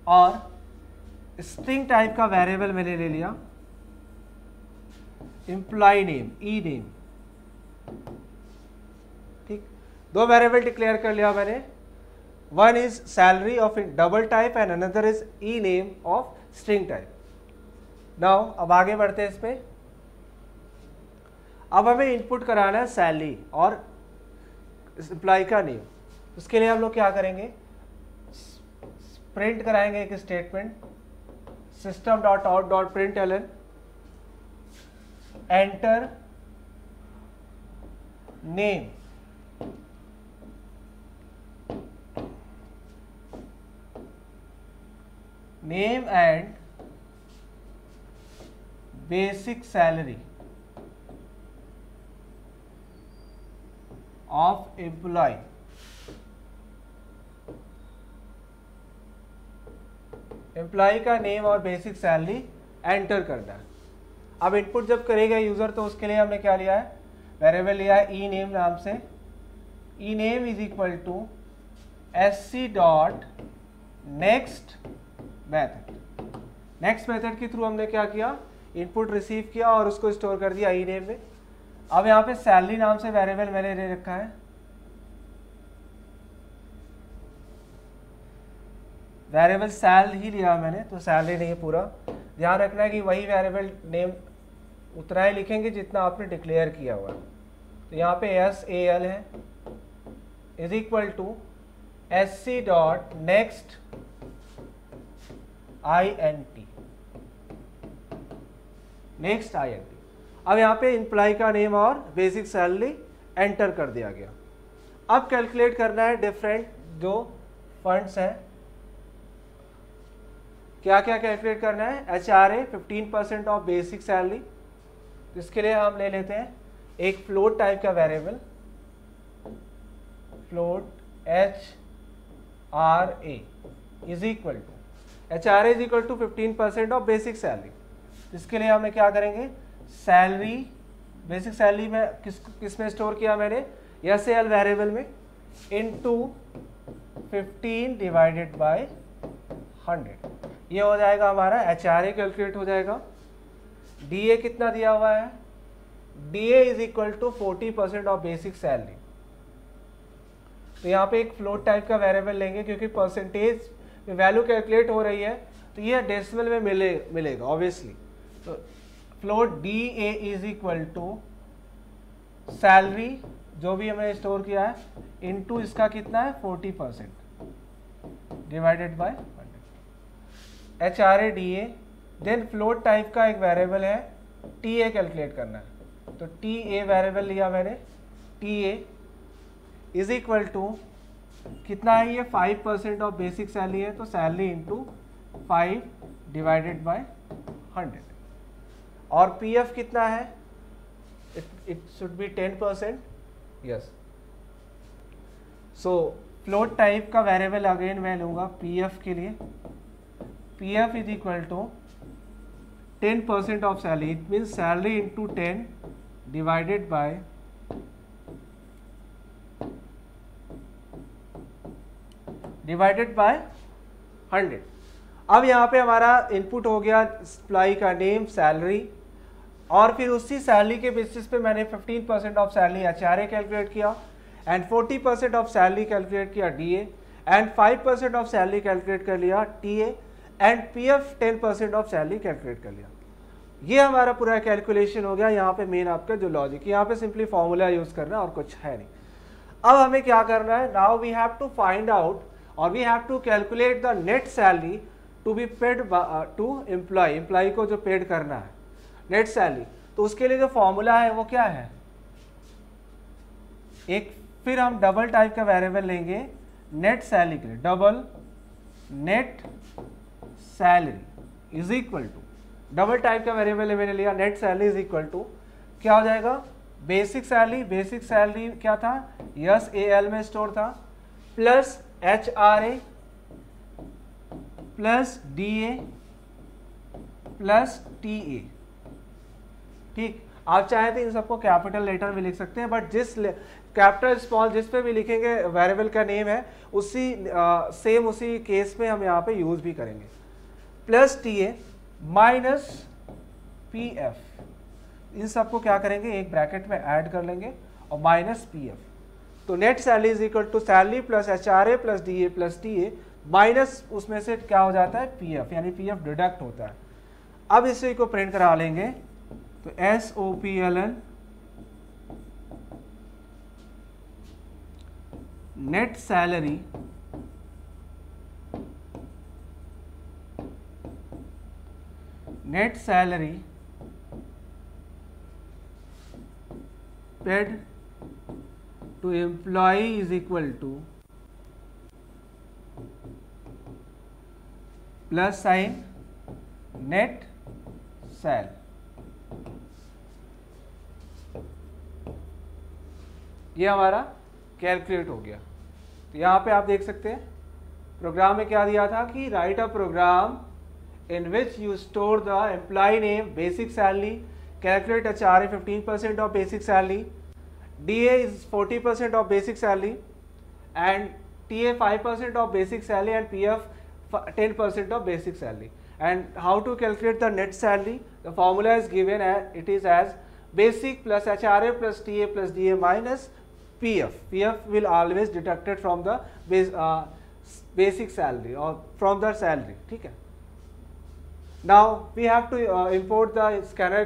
और स्ट्रिंग टाइप का वेरिएबल मैंने ले लिया एम्प्लॉय नेम, ई नेम, ठीक। दो वेरिएबल डिक्लेयर कर लिया मैंने, one is salary of double type and another is E name of string type. Now अब आगे बढ़ते हैं इसमें। अब हमें इनपुट कराना है सैलरी और एम्प्लॉय का नेम। उसके लिए हम लोग क्या करेंगे, प्रिंट कराएंगे एक statement system dot out dot println enter name and basic salary of employee. Employee का नेम और बेसिक सैलरी एंटर करना है। अब इनपुट जब करेगा यूजर तो उसके लिए हमने क्या लिया है, वेरिएबल लिया है ई नेम नाम से। E name is equal to SC dot next method. Next method के थ्रू हमने क्या किया, इनपुट रिसीव किया और उसको स्टोर कर दिया ई नेम में। अब यहाँ पे सैलरी नाम से वेरिएबल मैंने ले रखा है, वेरिएबल सैल ही लिया मैंने, तो सैलरी नहीं है पूरा। ध्यान रखना है कि वही वेरिएबल नेम उतना ही लिखेंगे जितना आपने डिक्लेयर किया हुआ है। तो यहाँ पे SAL है is equal to SC dot next INT, next INT। अब यहाँ पे एम्प्लॉय का नेम और बेसिक सैलरी एंटर कर दिया गया। अब कैलकुलेट करना है डिफरेंट जो फंड्स हैं, क्या क्या कैलकुलेट करना है। HRA 15% ऑफ बेसिक सैलरी, इसके लिए हम ले लेते हैं एक फ्लोट टाइप का variable, float HRA is equal to, HRA is equal to 15% of basic salary. इसके लिए हमें क्या करेंगे, सैलरी, बेसिक सैलरी में किस में स्टोर किया मैंने, SAL वेरिएबल में, इनटू 15 डिवाइडेड बाय 100, ये हो जाएगा हमारा HRA कैलकुलेट हो जाएगा। DA कितना दिया हुआ है, DA is equal to 40% of basic salary. तो यहाँ पे एक फ्लोट टाइप का वेरिएबल लेंगे क्योंकि परसेंटेज में वैल्यू कैलकुलेट हो रही है, तो ये डेसिमल में मिलेगा ऑब्वियसली। तो float DA is equal to salary जो भी हमें स्टोर किया है इनटू इसका कितना है 40% divided by 100, HRA DA। Then float type का एक वेरिएबल है TA कैलकुलेट करना है, तो TA वेरिएबल लिया मैंने, TA इज इक्वल टू कितना है, ये 5% ऑफ बेसिक सैलरी है, तो सैलरी इंटू 5 डिवाइडेड बाय 100। और PF कितना है, it should be 10%, yes. So float type का वेरिएबल अगेन मैं लूंगा PF के लिए, PF is equal to 10% of salary, it means salary into 10 divided by 100। अब यहाँ पे हमारा इनपुट हो गया एम्प्लॉय का नेम, सैलरी, और फिर उसी सैलरी के बेसिस पे मैंने 15% ऑफ सैलरी HRA कैलकुलेट किया, एंड 40% ऑफ सैलरी कैलकुलेट किया DA, and 5% of salary calculate कर लिया TA, and PF 10% of salary calculate कर लिया। ये हमारा पूरा कैलकुलेशन हो गया। यहाँ पे मेन आपका जो लॉजिक, यहाँ पे सिंपली फॉर्मूला यूज करना और कुछ है नहीं। अब हमें क्या करना है, now we have to find out और we have to calculate the net salary to be paid to employ को जो पेड करना है नेट सैलरी। तो उसके लिए जो फॉर्मूला है वो क्या है, एक फिर हम डबल टाइप का वेरिएबल लेंगे नेट सैलरी के लिए, double net salary is equal to, double type का वेरिएबल मैंने लिया, net salary is equal to क्या हो जाएगा, बेसिक सैलरी, बेसिक सैलरी क्या था, SAL में स्टोर था, plus HRA plus DA plus TA। ठीक, आप चाहे तो इन सबको कैपिटल लेटर में लिख सकते हैं, बट जिस कैपिटल स्मॉल जिस पे भी लिखेंगे वेरिएबल का नेम है उसी सेम उसी केस में हम यहाँ पे यूज भी करेंगे। प्लस TA माइनस PF, इन सबको क्या करेंगे एक ब्रैकेट में ऐड कर लेंगे और माइनस PF। तो net salary is equal to salary plus HRA plus DA plus TA minus उसमें से क्या हो जाता है PF, यानी PF डिडक्ट होता है। अब इसी को प्रिंट करा लेंगे, तो SOPLN net salary paid to employee is equal to plus sign net sal. ये हमारा कैलकुलेट हो गया। तो यहाँ पे आप देख सकते हैं प्रोग्राम में क्या दिया था कि right a program in which you store the employee name, basic salary, calculate HRA 15% of basic salary, DA is 40% of basic salary, and TA 5% of basic salary, and PF 10% of basic salary. And how to calculate the net salary? The formula is given as it is as basic plus HRA plus TA plus DA minus PF. PF will always deducted from the basic salary or from the salary. ठीक है. Now we have to import the scanner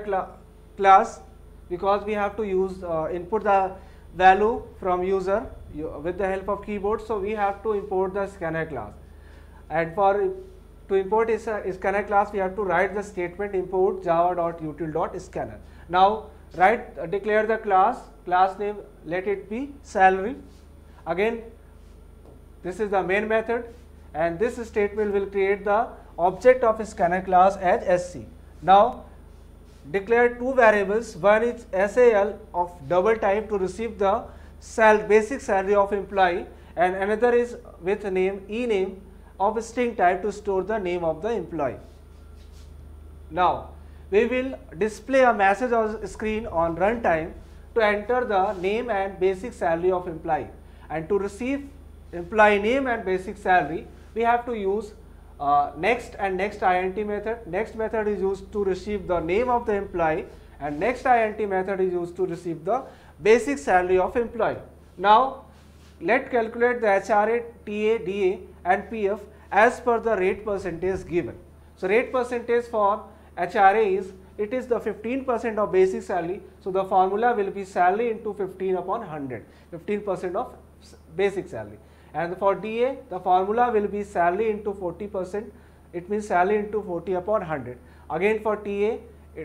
class because we have to use input the value from user with the help of keyboard. So we have to import the scanner class, and to import scanner class, we have to write the statement import java.util.scanner. Now declare the class name, let it be salary. Again, this is the main method, and this statement will create the object of scanner class as SC. Now declare two variables, one is SAL of double type to receive the basic salary of employee, and another is with name ename of string type to store the name of the employee. Now we will display a message on screen on runtime to enter the name and basic salary of employee, and to receive employee name and basic salary we have to use next and next int method. Next method is used to receive the name of the employee, and next int method is used to receive the basic salary of employee. Now let's calculate the HRA, TA, DA and PF as per the rate percentage given. So rate percentage for HRA is, it is the 15% of basic salary. So the formula will be salary into 15 upon 100, 15% of basic salary. And for DA, the formula will be salary into 40%, it means salary into 40 upon 100. Again for TA,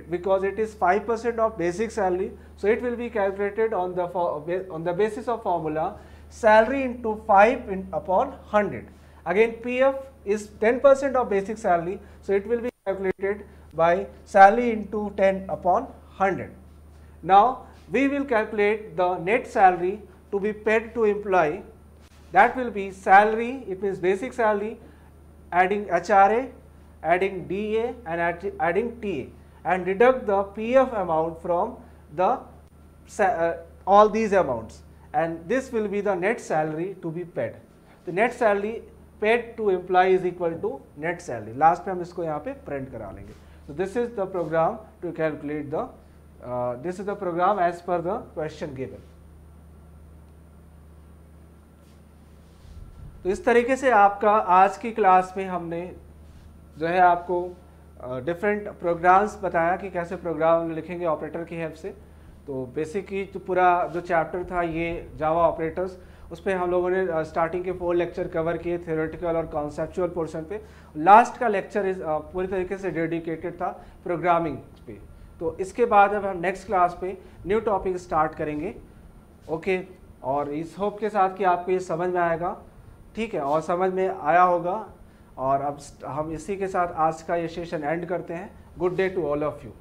because it is 5% of basic salary, so it will be calculated on the basis of formula salary into 5 upon 100. Again PF is 10% of basic salary, so it will be calculated by salary into 10 upon 100. Now we will calculate the net salary to be paid to employee. That will be salary, it means basic salary, adding HRA, adding DA and adding TA, and deduct the PF amount from the all these amounts, and this will be the net salary to be paid. The net salary paid to employee is equal to net salary. Last में हम इसको यहाँ पे print करा लेंगे. So this is the program to calculate the this is the program as per the question given. तो इस तरीके से आपका आज की क्लास में हमने जो है आपको डिफरेंट प्रोग्राम्स बताया कि कैसे प्रोग्राम लिखेंगे ऑपरेटर की हेल्प से. तो बेसिकली तो पूरा जो चैप्टर था ये जावा ऑपरेटर्स, उस पर हम लोगों ने स्टार्टिंग के 4 लेक्चर कवर किए, थ्योरेटिकल और कॉन्सेप्चुअल पोर्शन पे. लास्ट का लेक्चर पूरी तरीके से डेडिकेटेड था प्रोग्रामिंग पे. तो इसके बाद अब हम नेक्स्ट क्लास पे न्यू टॉपिक स्टार्ट करेंगे. ओके, और इस होप के साथ कि आपको ये समझ में आएगा, ठीक है, और समझ में आया होगा. और अब हम इसी के साथ आज का ये सेशन एंड करते हैं. Good day to all of you.